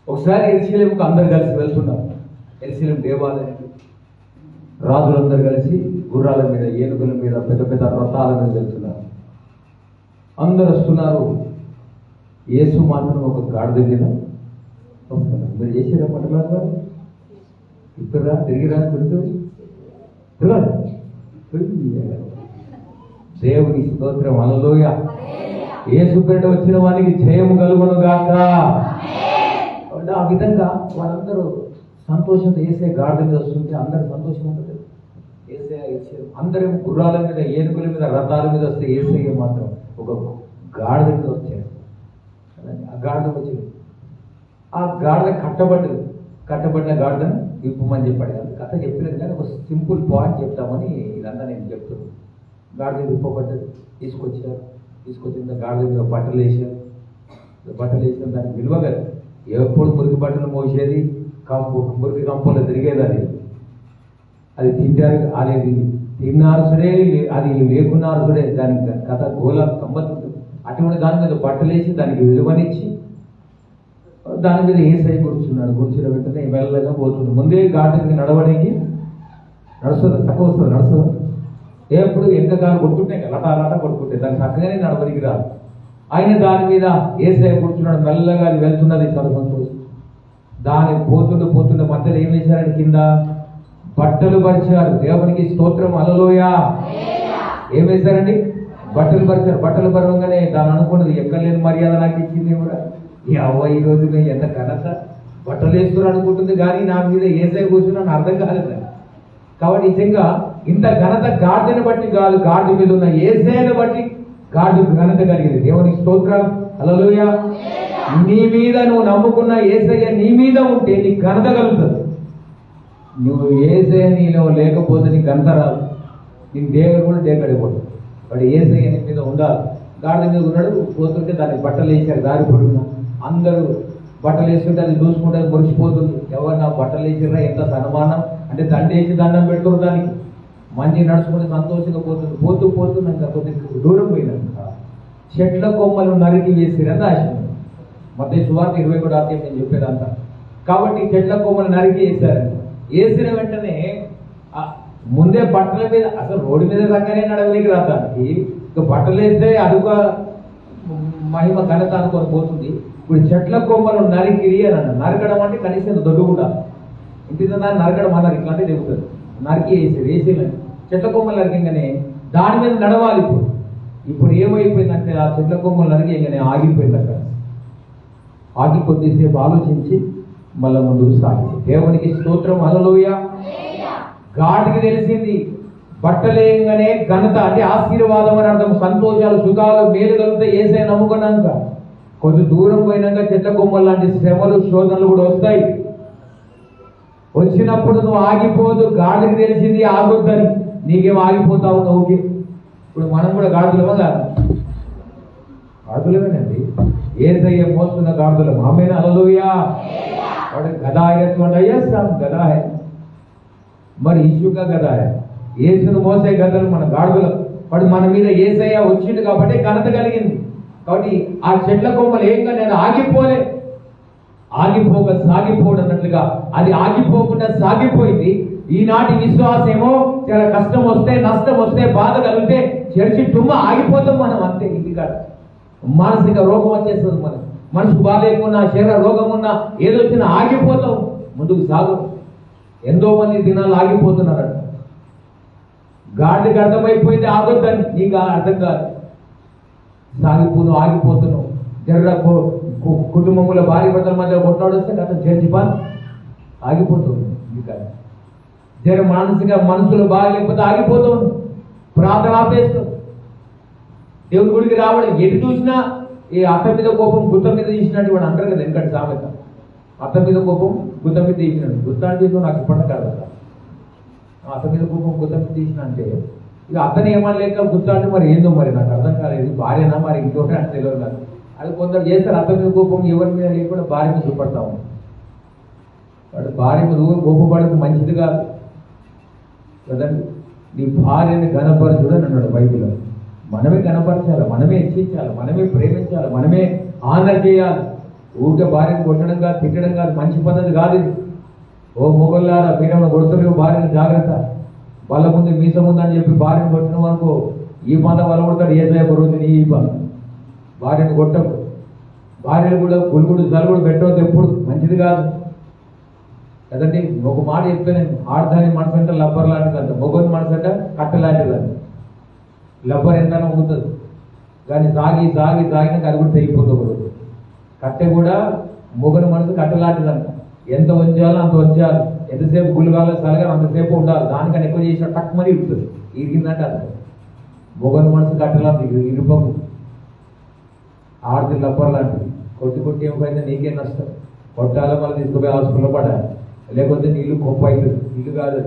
ఒకసారి ఎరుషలేముకు అందరు కలిసి వెళ్తున్నారు. ఎరుషలేము దేవాలయానికి రాజులందరూ కలిసి గుర్రాల మీద, ఏనుగుల మీద, పెద్ద పెద్ద రథాల మీద వెళ్తున్నారు. అందరు వస్తున్నారు. యేసు మాత్రం ఒక గాడిద మీద వస్తున్నారు. మీరు చేసేదా పట్టలేదు? ఇప్పుడురా తిరిగిరా గుర్తు దేవుని స్తోత్రం. హల్లెలూయా. యేసు పేరిట వచ్చిన వానికి జయము కలుగును గాక. ఆ విధంగా వాళ్ళందరూ సంతోషంతో యేసే గాడిద మీద వస్తుంటే అందరూ సంతోషం ఉంటుంది. అందరూ గుర్రాల మీద, ఏనుగుల మీద, రథాల మీద వస్తే యేసయ్య మాత్రం ఒక గాడిద మీద వచ్చాడు. ఆ గాడిద వచ్చింది. ఆ గాడిద కట్టబడిన గాడిదను విప్పమని చెప్పాడు కదా. కథ చెప్పినది కానీ ఒక సింపుల్ పాయింట్ చెప్తామని ఇదంతా నేను చెప్తున్నాను. గాడిద విప్పబడ్డది, తీసుకొచ్చిన గాడిద మీద బట్టలు వేసారు. దానికి విలువ కదా. ఎప్పుడు మురికి బట్టలు మోసేది, మురికి కంపంలో తిరిగేది. అది తింటారు, అది తిన్నారుసుడే, అది లేకున్నారుసుడే. దానికి కథ గోళ గమ్మత్తు. అటువంటి దాని మీద బట్టలేసి దానికి విలువనిచ్చి దాని మీద ఏసై కూర్చున్న వెంటనే మెల్లగా పోతుంది. ముందే గాడికి నడవడానికి నడుస్తుంది, తక్కువ వస్తుంది, నడుస్తుంది. ఎప్పుడు ఎంతకాలం కొట్టుకుంటే లటాలట కొట్టుకుంటే దాన్ని చక్కగానే నడవడానికి రాదు. ఆయన దాని మీద ఏసై కూర్చున్నాడు. మెల్లగా అది వెళ్తున్నది, చాలా సంతోషం. దాని పోతుండే మధ్యలో ఏం వేశారని కింద బట్టలు పరిచారు. దేవునికి స్తోత్రం, హల్లెలూయా. ఏం వేశారండి? బట్టలు పరిచారు. బట్టలు పరవంగానే దాని అనుకున్నది, ఎక్కలేని మర్యాద నాకు ఇచ్చింది కూడా. ఈ రోజు నేను ఎంత ఘనత, బట్టలు వేస్తున్నారు అనుకుంటుంది కానీ నా మీద ఏసై కూర్చున్నాను అర్థం కాలేదు. కాబట్టి నిజంగా ఇంత ఘనత గాడిని బట్టి కాదు, గాడి మీద ఉన్న ఏసైని బట్టి గాడి ఘనత కలిగింది. దేవునికి స్తోత్రం, హల్లెలూయా. నీ మీద నువ్వు నమ్ముకున్న ఏసయ్య నీ మీద ఉంటే నీకు ఘనత కలుగుతుంది. నువ్వు ఏసయ్య నీలో లేకపోతే నీకు ఘనత రాదు. నీకు దేవుడు కూడా దేకడిపోతుంది. వాడు ఏసయ్య నీ మీద ఉండాలి. గాడి మీద ఉన్నాడు, పోతుంటే దానికి బట్టలు వేసారు. దారి పొడుగున అందరూ బట్టలు వేసుకుంటే అది చూసుకుంటే అది మురిసిపోతుంది. ఎవరు నా బట్టలు వేసిరా, ఎంత సన్మానం అంటే దండ వేసి దండం పెట్టుకుని దానికి మంచి నడుచుకుంటే సంతోషంగా పోతుంది. ఇంకా కొద్దిగా దూరం పోయినాక చెట్ల కొమ్మలు నరికి వేసిరని రాసింది. మత్తయి సువార్త 21 నేను చెప్పేదంతా. కాబట్టి చెట్ల కొమ్మలు నరికి వేసారండి. వేసిన వెంటనే ముందే బట్టల మీద, అసలు రోడ్డు మీద రంగానే నడవలేకి రాదానికి ఇక బట్టలు వేస్తే అదుగా మహిమ ఘనత అనుకొని పోతుంది. ఇప్పుడు చెట్ల కొమ్మలు నరికి అని నరకడం అంటే కనీసం దొడ్డుకుండా ఇంటి దాన్ని నరకడం అన్నారు. ఇట్లాంటి చెబుతుంది. నరికి వేసేయాలి. చెట్ల కొమ్మలు నరికింగానే దాని మీద నడవాలి. ఇప్పుడు ఏమైపోయిందంటే ఆ చెట్ల కొమ్మలు నరికేయగానే ఆగిపోయింది. అక్కడ ఆగి కొద్దిసేపు ఆలోచించి మళ్ళా ముందుకు సాగింది. దేవునికి స్తోత్రం, హల్లెలూయా. గాడికి తెలిసింది బట్టలేయంగానే ఘనత అంటే ఆశీర్వాదం అని అర్థం. సంతోషాలు, సుఖాలు, మేలు కలిగితే ఏసై నమ్ముకున్నాక కొద్ది దూరం పోయినాక చెట్ల కొమ్మలు లాంటి శ్రమలు, శోధనలు కూడా వస్తాయి. వచ్చినప్పుడు నువ్వు ఆగిపోదు. గాడికి తెలిసింది ఆగొద్దని. నీకేం ఆగిపోతావు నువ్వుకి? ఇప్పుడు మనం కూడా గాడులమా కాదు? గాడులమేనండి. ఏసయ్య మోస్తున్న గాడులం. ఆమేన్, హల్లెలూయా. వాడు గదాయేస్తాం, గదాయ మరి ఇసుక గదాయ. ఏసును మోసే గదలు మన గాడులం. వాడు మన మీద ఏసయ్య వచ్చిండు కాబట్టి ఘనత కలిగింది. కాబట్టి ఆ చెట్ల కొమ్మలు ఏంగా నేను ఆగిపోలే, సాగిపోడు అన్నట్లుగా అది ఆగిపోకుండా సాగిపోయింది. ఈనాటి విశ్వాసం ఏమో చాలా కష్టం వస్తే, నష్టం వస్తే, బాధ కలిగితే చర్చి తుమ్మ ఆగిపోతాం మనం అంతే. ఇంటికాడ మానసిక రోగం వచ్చేస్తుంది. మనసు బాగాలేకున్నా, శరీర రోగం ఉన్నా, ఏదొచ్చినా ఆగిపోతాం, ముందుకు సాగు. ఎంతో మంది దినాలు ఆగిపోతున్నారట. గాడికి అర్థమైపోయింది ఆగొద్దని. నీకు అర్థం కాదు. ఆగిపోతున్నావు. జర్ర కుటుంబంలో భార్య భర్తల మధ్య కొట్లాడొస్తే అతను చర్చి పని ఆగిపోతుంది. ఇంకా జర మానసిక మనసులో బాగలేకపోతే ఆగిపోతుంది. ప్రార్థన ఆపేస్తుంది. దేవుడి గుడికి రావడం ఎటు చూసినా ఈ అత్త మీద కోపం గుత్త మీద తీసినట్టు వాడు అంటారు కదా. ఎందుకంటే సామెత, అత్త మీద కోపం గుత్త మీద తీసినాడు. గుత్త అంటే నాకు ఇప్పటి కాదు కదా. అత్త మీద కోపం గుత్త మీద తీసిన అంటే ఇక అతను ఏమని లేక గుత్త అంటే మరి ఏందో మరి నాకు అర్థం కాలేదు. భార్యనా మరి ఇంకోటి అంటే తెలియదు నాకు. అది కొందరు చేస్తారు. అత్త మీద కోపం ఎవరి మీద లేకుండా భార్య మీద చూపడతా ఉంది. వాడు భార్య మీద కోపపడకు మంచిది కాదు కదండి. నీ భార్యని ఘనపరచుడు అని అన్నాడు బైబిల్లో. మనమే కనపరచాలి, మనమే హెచ్చించాలి, మనమే ప్రేమించాలి, మనమే ఆనర్ చేయాలి. ఊరికే భార్యను కొట్టడం కాదు, తిట్టడం కాదు, మంచి పద్ధతి కాదు ఇది. ఓ మొగల్లారా, మీరేమో కొడుతున్న భార్యను జాగ్రత్త. వాళ్ళ ముందు మీసం ఉందని చెప్పి భార్యను కొట్టినాం అనుకో, ఈ పంట వాళ్ళు కొడతాడు. ఏదైనా రోజు నీ భార్యను కొట్టకు. భార్యను కూడా గురుగుడు జలుగుడు పెట్టవద్దు ఎప్పుడు, మంచిది కాదు కదండి. ఒక మాట చెప్తే నేను, ఆడదాని మనసు అంటే లబ్బర్ లాంటిది అంట, మొగని మనసు అంటే కట్ట లాంటిది అంట. లబ్బర్ ఎంత ఊగుతుంది కానీ సాగినాక అది కూడా తెగిపోతుంది. కట్టె కూడా మొగని మనసు కట్టలాంటిదంట. ఎంత వంచాలో అంత వంచాలి. ఎంతసేపు గుళ్ళగాలో సలగా అంతసేపు ఉండాలి. దానికన్నా ఎక్కువ చేసిన టక్మని ఇరుతుంది. ఇరిగిందంటే అది మొగని మనసు కట్టలాంటి ఇరుపకు. ఆడది లబ్బర్ లాంటిది. కొట్టి ఏమైనా నీకే నష్టం. కొట్టాల మళ్ళీ తీసుకుపోయి హాస్పిటల్ పడాలి, లేకపోతే నీళ్ళు గొప్ప అవుతుంది. ఇల్లు కాదు,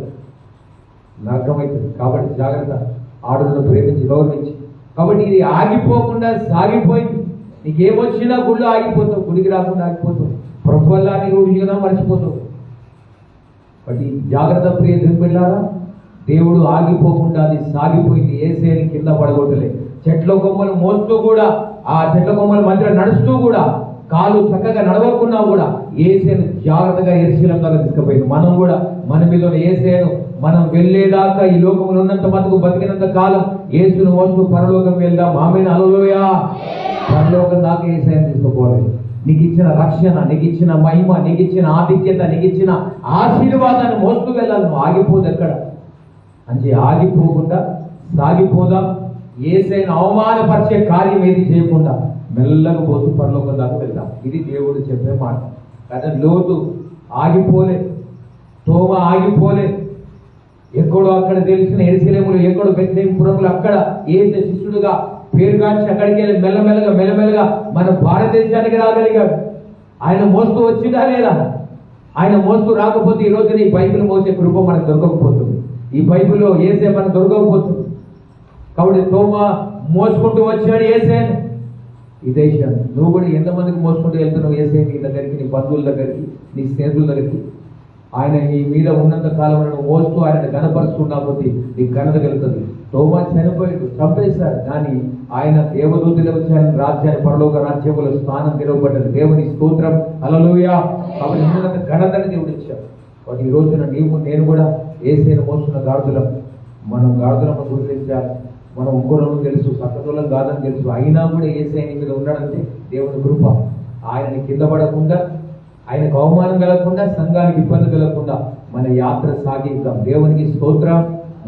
నరకం అవుతుంది. కాబట్టి జాగ్రత్త, ఆడులను ప్రేమించి గౌరవించి. కాబట్టి ఇది ఆగిపోకుండా సాగిపోయింది. నీకేమొచ్చినా గుళ్ళు ఆగిపోతావు, గుడికి రాకుండా ఆగిపోతావు, ప్రభువల్లా నీకు ఉద్యోగం మర్చిపోతావు. కాబట్టి జాగ్రత్త ప్రియ దేవుళ్ళారా, దేవుడు ఆగిపోకుండా అది సాగిపోయింది. ఏసేని కింద పడగొట్టలే. చెట్ల కొమ్మలు మోస్తూ కూడా, ఆ చెట్ల కొమ్మల మధ్య నడుస్తూ కూడా, కాలు చక్కగా నడవకున్నా కూడా ఏసేను జాగ్రత్తగా యెరూషలేము దాకా తీసుకుపోయింది. మనం కూడా మన మీద ఏసేను మనం వెళ్ళేదాకా, ఈ లోకంలో ఉన్నంత మటుకు బతికినంత కాలం యేసును మోస్తూ పరలోకం వెళ్దాం. ఆమేన్, హల్లెలూయా. పరలోకం దాకా ఏసేను తీసుకుపోలేదు. నీకు ఇచ్చిన రక్షణ, నీకు ఇచ్చిన మహిమ, నీకు ఇచ్చిన ఆధిక్యత, నీకు ఇచ్చిన ఆశీర్వాదాన్ని మోస్తూ వెళ్ళాలి. నువ్వు ఆగిపోదు ఎక్కడ అంటే ఆగిపోకుండా సాగిపోదాం. యేసయ్యను అవమానపరిచే కార్యం ఏది చేయకుండా మెల్లగా పోతూ పరలోకం దాకా వెళ్దాం. ఇది దేవుడు చెప్పే మాట. కానీ లోతు ఆగిపోలే, తోమ ఆగిపోలే. ఎక్కడో అక్కడ తెలిసిన యెరూషలేములో, ఎక్కడో బెత్లెహేములో అక్కడ యేసు శిష్యుడుగా పేరుగాంచి అక్కడికి వెళ్ళి మెల్లమెల్లగా మన భారతదేశానికి రాగలిగాడు. ఆయన మోస్తూ వచ్చిందా లేదా? ఆయన మోస్తూ రాకపోతే ఈ రోజున ఈ బైబిల్ మోసే కృప మనకు దొరకకపోతుంది. ఈ బైబిల్లో యేసే మనకు దొరకకపోతుంది. కాబట్టి తోమ మోసుకుంటూ వచ్చాడు యేసేను. ఈ దేశాన్ని నువ్వు కూడా ఎంతమందికి మోసుకుంటూ వెళ్తున్నావు? యేసే నీ దగ్గరికి, నీ బంధువుల దగ్గరికి, నీ స్నేహితుల దగ్గరికి. ఆయన నీ మీద ఉన్నంత కాలం నువ్వు మోస్తూ ఆయన ఘనపరుచుకున్నప్పుడు నీకు ఘనత కలుగుతుంది. తోమా చనిపోయాడు, చంపేశారు. కానీ ఆయన దేవదూతలు వచ్చి ఆయన రాజ్యాన్ని, పరలోక రాజ్యములో స్థానం తెరవబడ్డది. దేవుని స్తోత్రం, హల్లెలూయా. కాబట్టి ఉన్నంత ఘనతని దేవుడు ఇచ్చాడు. కాబట్టి ఈ రోజున నేను కూడా యేసేను మోస్తున్న గాడిదలం. మనం గాడిదలను గుర్తించాలి. మనం ఒక్కరోజు తెలుసు, సకదూలం కాదని తెలుసు, అయినా కూడా యేసే నీ మీద ఉన్నాడంటే దేవుని కృప. ఆయనని కింద పడకుండా, ఆయనకు అవమానం కలగకుండా, సంఘానికి ఇబ్బంది కలగకుండా మన యాత్ర సాగిద్దాం. దేవునికి స్తోత్రం.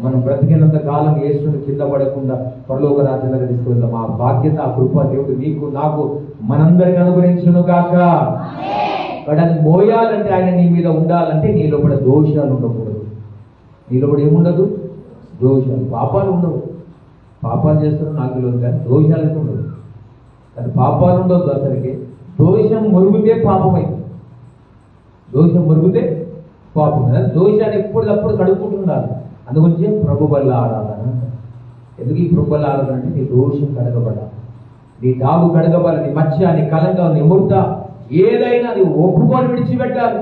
మనం బ్రతికినంత కాలం యేసుని కింద పడకుండా పరలోక రాజ్యానికి తీసుకెళ్దాం. ఆ బాధ్యత, ఆ కృప దేవుడు నీకు నాకు మనందరికి అనుగ్రహించును గాక. వాడని మోయాలంటే, ఆయన నీ మీద ఉండాలంటే నీలో కూడా దోషాలు ఉండకూడదు. నీలో కూడా ఏముండదు? దోషాలు, పాపాలు ఉండవు. పాపాలు చేస్తున్న నాకు తెలియదు, కానీ దోషాలు అయితే ఉండదు. కానీ పాపాలు ఉండదు అసలుకి. దోషం మురుగుతే పాపం అయింది. దోషం మురుగుతే పాపం. దోషాన్ని ఎప్పటికప్పుడు కడుక్కుంటున్నారు. అందుగురించి ప్రభు వల్ల ఆరాధన. ఎందుకు ఈ ప్రభు వల్ల ఆరాధన అంటే నీ దోషం కడగబడాలి, నీ డాగు కడగబడాలి, నీ మచ్చ, నీ కలంగా, నీ ముడత ఏదైనా అది ఒప్పుకొని విడిచిపెట్టాలి.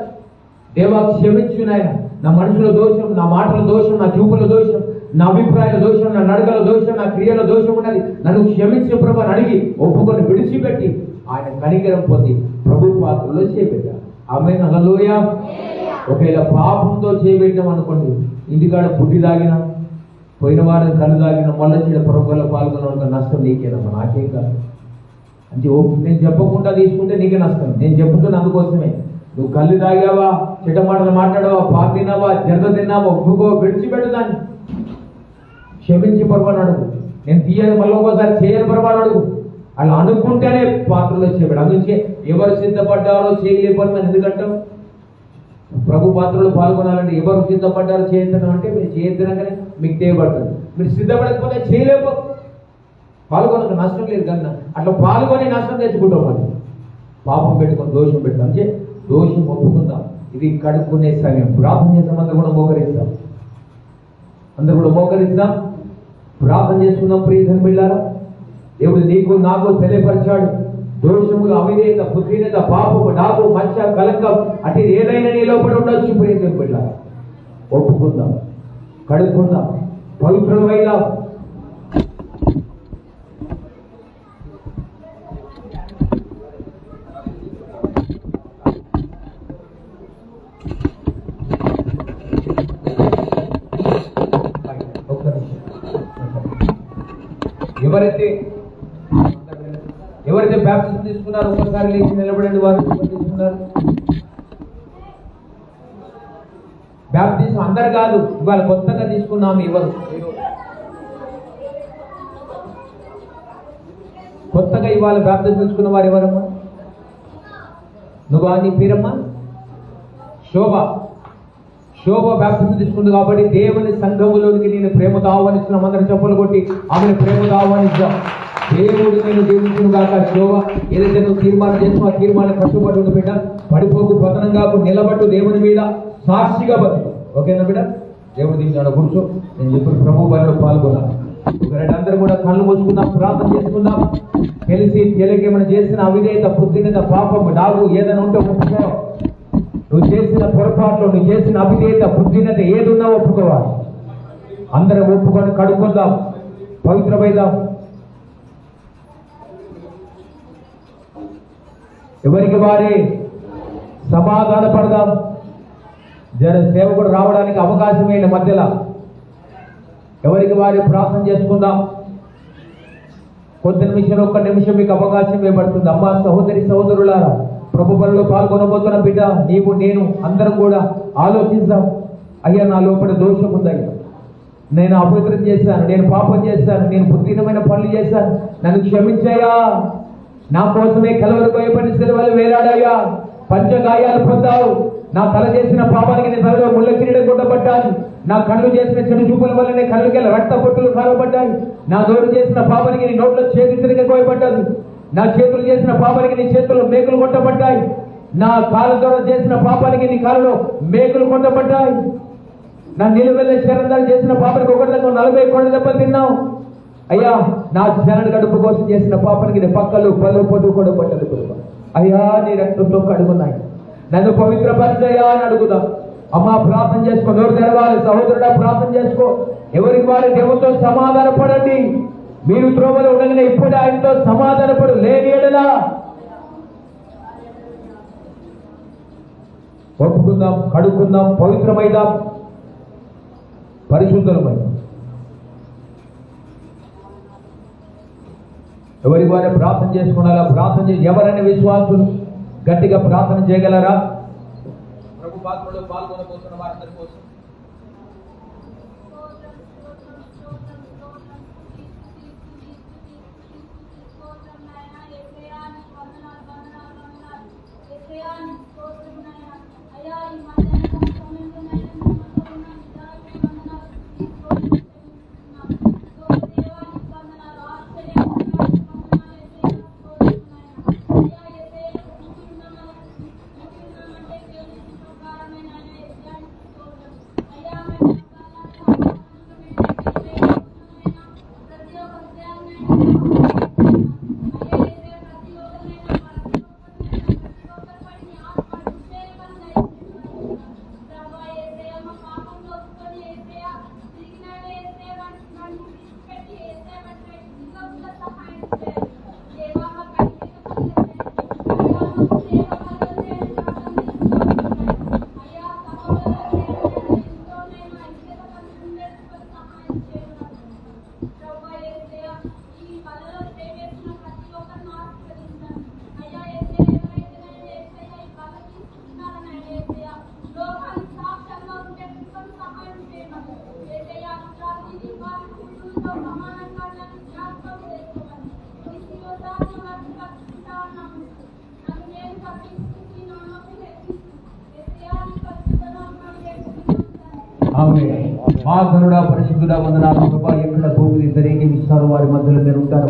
దేవా క్షమించు నాయన, నా మనసులో దోషం, నా మాటల దోషం, నా చూపుల దోషం, నా అభిప్రాయాల దోషం, నా నడకల దోషం, నా క్రియల దోషం ఉన్నది, నన్ను క్షమించే ప్రభు అని అడిగి ఒప్పుకొని విడిచిపెట్టి ఆయన కనికరం పొంది ప్రభు పాత్రలో చేపెట్టాలి. ఆమేన్, హల్లెలూయా. ఒకవేళ పాపంతో చేయబెట్టాం అనుకోండి, ఇంటికాడ బుడ్డి తాగినా, పోయిన వారం కళ్ళు తాగినా, మళ్ళీ చెడు ప్రభుత్వంలో పాల్గొన్న నష్టం నీకేనమ్మా, నాకేం కాదు. అంటే నేను చెప్పకుండా తీసుకుంటే నీకే నష్టం. నేను చెప్పుతున్నా అందుకోసమే. నువ్వు కళ్ళు తాగావా, చెడ్డ మాటలు మాట్లాడావా, పాలు తిన్నావా, జర్ర తిన్నావా, ఒప్పుకో, విడిచిపెట్టుదాన్ని. క్షమించి పొరపాటు అడుగు. నేను తీయని మళ్ళీ ఒకసారి చేయని పొరపాటు అడుగు. అలా అనుకుంటేనే పాత్రలో చేయబడి. అందుకే ఎవరు సిద్ధపడ్డారో చేయలేకపోతే ఎందుకంటాం? ప్రభు పాత్రలో పాల్గొనాలంటే ఎవరు సిద్ధపడ్డారో చేయొద్దాం అంటే మీరు చేయొద్దనగానే మీకు చేయబడుతుంది. మీరు సిద్ధపడకపోతే చేయలేకపోతే పాల్గొనక నష్టం లేదు. కన్నా అట్లా పాల్గొని నష్టం తెచ్చుకుంటాం. మళ్ళీ పాపం పెట్టుకొని దోషం పెట్టుకుంటాం. అంటే దోషం ఒప్పుకుందాం. ఇది కడుక్కునే సమయం. ప్రార్థన చేస్తాం. అందరూ కూడా మోకరిస్తాం. అందరూ కూడా మోకరిస్తాం. ప్రార్థన చేసుకుందాం. ప్రియమైన బిడ్డలారా, దేవుడు నీకు నాకు తెలియపరిచాడు. దోషములు, అవిధేయత, బుద్ధిహీనత, పాపము, డాగు, మచ్చ, కలంకం అంటే ఏదైనా నీ లోపల ఉండొచ్చు. ప్రియమైన బిడ్డలారా, ఒప్పుకుందాం, కడుక్కుందాం, పవిత్రమైనా. ఎవరైతే బ్యాప్టిజం తీసుకున్నారు ఒక్కసారి లేచి నిలబడండి. వారు తీసుకున్నారు బ్యాప్టిజం. అందరు కాదు, ఇవాళ కొత్తగా తీసుకున్నాము. ఎవరు కొత్తగా ఇవాళ బ్యాప్టిజం తీసుకున్న వారు ఎవరమ్మా? నువ్వా? నీ పేరమ్మా? శోభ బ్యాప్టిజం తీసుకుంది. కాబట్టి దేవుని సంఘములోనికి నేను ప్రేమతో ఆహ్వానిస్తున్నాం. అందరూ చెప్పులు కొట్టి ఆమెను ప్రేమతో ఆహ్వానిద్దాం. దేవుడు నేను దీవించును గాక. శోభ ఏదైతే నువ్వు తీర్మానం చేస్తావు ఆ తీర్మానం కట్టుబడి ఉంది బిడ్డ. పడిపోకు, పతనం కాకు, నిలబట్టు, దేవుని మీద సాక్షిగా బతుకు. ఓకేనా బిడ్డ? దేవుడు దీవించాడు. కూర్చో. నేను చెప్పిన ప్రభు బలిలో పాల్గొన్నా. అందరూ కూడా కళ్ళు మూసుకుందాం, ప్రార్థన చేసుకుందాం. తెలిసి తెలియక మనం చేసిన అవిధేయత, బుద్ధినేత, పాపం, డాగు ఏదైనా ఉంటే ఒప్పుకో. నువ్వు చేసిన పొరపాట్లు, నువ్వు చేసిన అవిధేయత, బుద్ధినేత ఏది ఉన్నా ఒప్పుకోవాలి. అందరం ఒప్పుకొని కడుక్కుందాం, పవిత్రమైదాం. ఎవరికి వారే సమాధాన పడదాం. జన సేవకుడు రావడానికి అవకాశమైన మధ్యలో ఎవరికి వారి ప్రార్థన చేసుకుందాం. కొద్ది నిమిషం, ఒక్క నిమిషం మీకు అవకాశం ఇవ్వబడుతుంది. అమ్మా సహోదరి సహోదరులారా, ప్రభు బలిలో పాల్గొనబోతున్న బిడ్డ నీవు నేను అందరం కూడా ఆలోచిద్దాం. అయ్యా నా లోపల దోషం ఉందయ్యా, నేను అపవిత్రం చేశాను, నేను పాపం చేశాను, నేను బుద్ధిహీనమైన పనులు చేశాను, నన్ను క్షమించయ్యా. నా కోసమే కలవరి భయపడి సెలవులు వేలాడయ్యా, పంచగాయాలు పొందావు. నా తల చేసిన పాపానికి నేను తలలో ముళ్ళ కిరీటం కొట్టబడ్డాను. నా కళ్ళు చేసిన చెడు చూపుల వల్లనే కళ్ళుకెళ్ళ రక్త పొట్టులు కారబడ్డాయి. నా నోరు చేసిన పాపానికి నీ నోట్లో చేతి తిరిగి కోయబడ్డాను. నా చేతులు చేసిన పాపానికి నీ చేతుల్లో మేకులు కొట్టబడ్డాయి. నా కాళ్ళ ద్వారా చేసిన పాపానికి నీ కాళ్ళలో మేకులు కొట్టబడ్డాయి. నా నిలువెల్ల శరణాలు చేసిన పాపానికి ఒకటి 40 కొండ దెబ్బలు తిన్నావు. అయ్యా నా శరణ గడుపు కోసం చేసిన పాపానికి నీ పక్కలు పళ్ళు పొట్టు కూడా పట్టదు. అయ్యా నీ రక్తంతో కడుగున్నాయి, నన్ను పవిత్రపరిచయ్యా అని అడుగుదాం. అమ్మా ప్రార్థన చేసుకో, నోరు తెరవాలి. సహోదరుడా ప్రార్థన చేసుకో. ఎవరికి వారి దేవునితో సమాధాన పడండి. మీరు త్రోవలో ఉండగానే ఇప్పుడు ఆయనతో సమాధాన పడు. లేని ఎడలా ఒప్పుకుందాం, కడుక్కుందాం, పవిత్రమైదాం, పరిశుద్ధమైదాం. ఎవరికి వారే ప్రార్థన చేసుకున్నారా? ప్రార్థన చేసి ఎవరైనా విశ్వాసులు గట్టిగా ప్రార్థన చేయగలరా? ప్రభు పాత్రలో పాల్గొనబోతున్న వారందరి కోసం మా ధనుడా పరిశుద్ధుడా వందనాలు ప్రభా. ఎక్కడ భూమిని ఇద్దరికి ఇస్తారు వారి మధ్యలో మీరు ఉంటారు.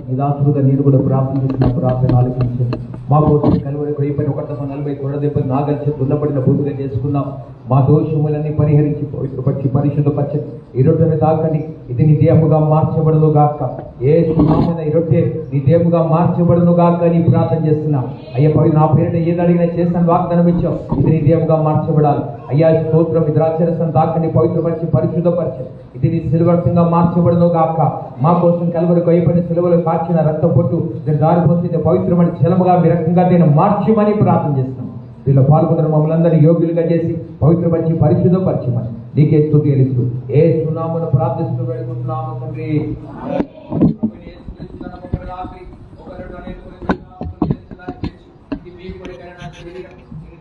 నిదాసులుగా నేను కూడా ప్రార్థన చేసిన ప్రార్థన ఆలోచించండి. మా కోసం కలువరి కొయ్యపైన 140 కొండ దెబ్బలు నాగలిసి దున్నపడిన భూమిగా చేసుకున్నాం. మా దోషములన్నీ పరిహరించి పవిత్రపరిచి పరిశుద్ధపరిచి ఈ రొట్టెను తాకని ఇది నీ దేహముగా మార్చబడును గాక. యేసు నామమున ఈ రొట్టె నీ దేహముగా మార్చబడును గాక అని ప్రార్థన చేస్తున్నా. అయ్యా నా పేరిట ఏది అడిగినా చేస్తాను వాగ్దానం ఇచ్చాం. ఇది నీ దేహముగా మార్చబడాలి. అయ్యా స్తోత్రం. ఇది ద్రాక్షరసం తాకని పవిత్రపరిచి పరిశుద్ధపరిచి ఇది నీ సిలువర్తంగా మార్చబడును గాక. మా కోసం కలువరి కొయ్యపడిన సిలువలో కాచిన రక్త పొట్టు దీన్ని దారిపోతే పవిత్రమైన జలముగా మీ రకంగా దీన్ని మార్చమని ప్రార్థన చేస్తున్నాం. దీనిలో పాల్గొన్న మమ్మల్ని అందరినీ యోగ్యులుగా చేసి పవిత్రపరిచి పరిశుద్ధపరచమని నీకే స్తుతి చెల్లిస్తూ యేసు నామమున ప్రార్థిస్తూ వేడుకుంటున్నాము తండ్రి.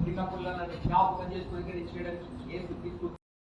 చిన్న పిల్లలని జ్ఞాపకం చేసుకుని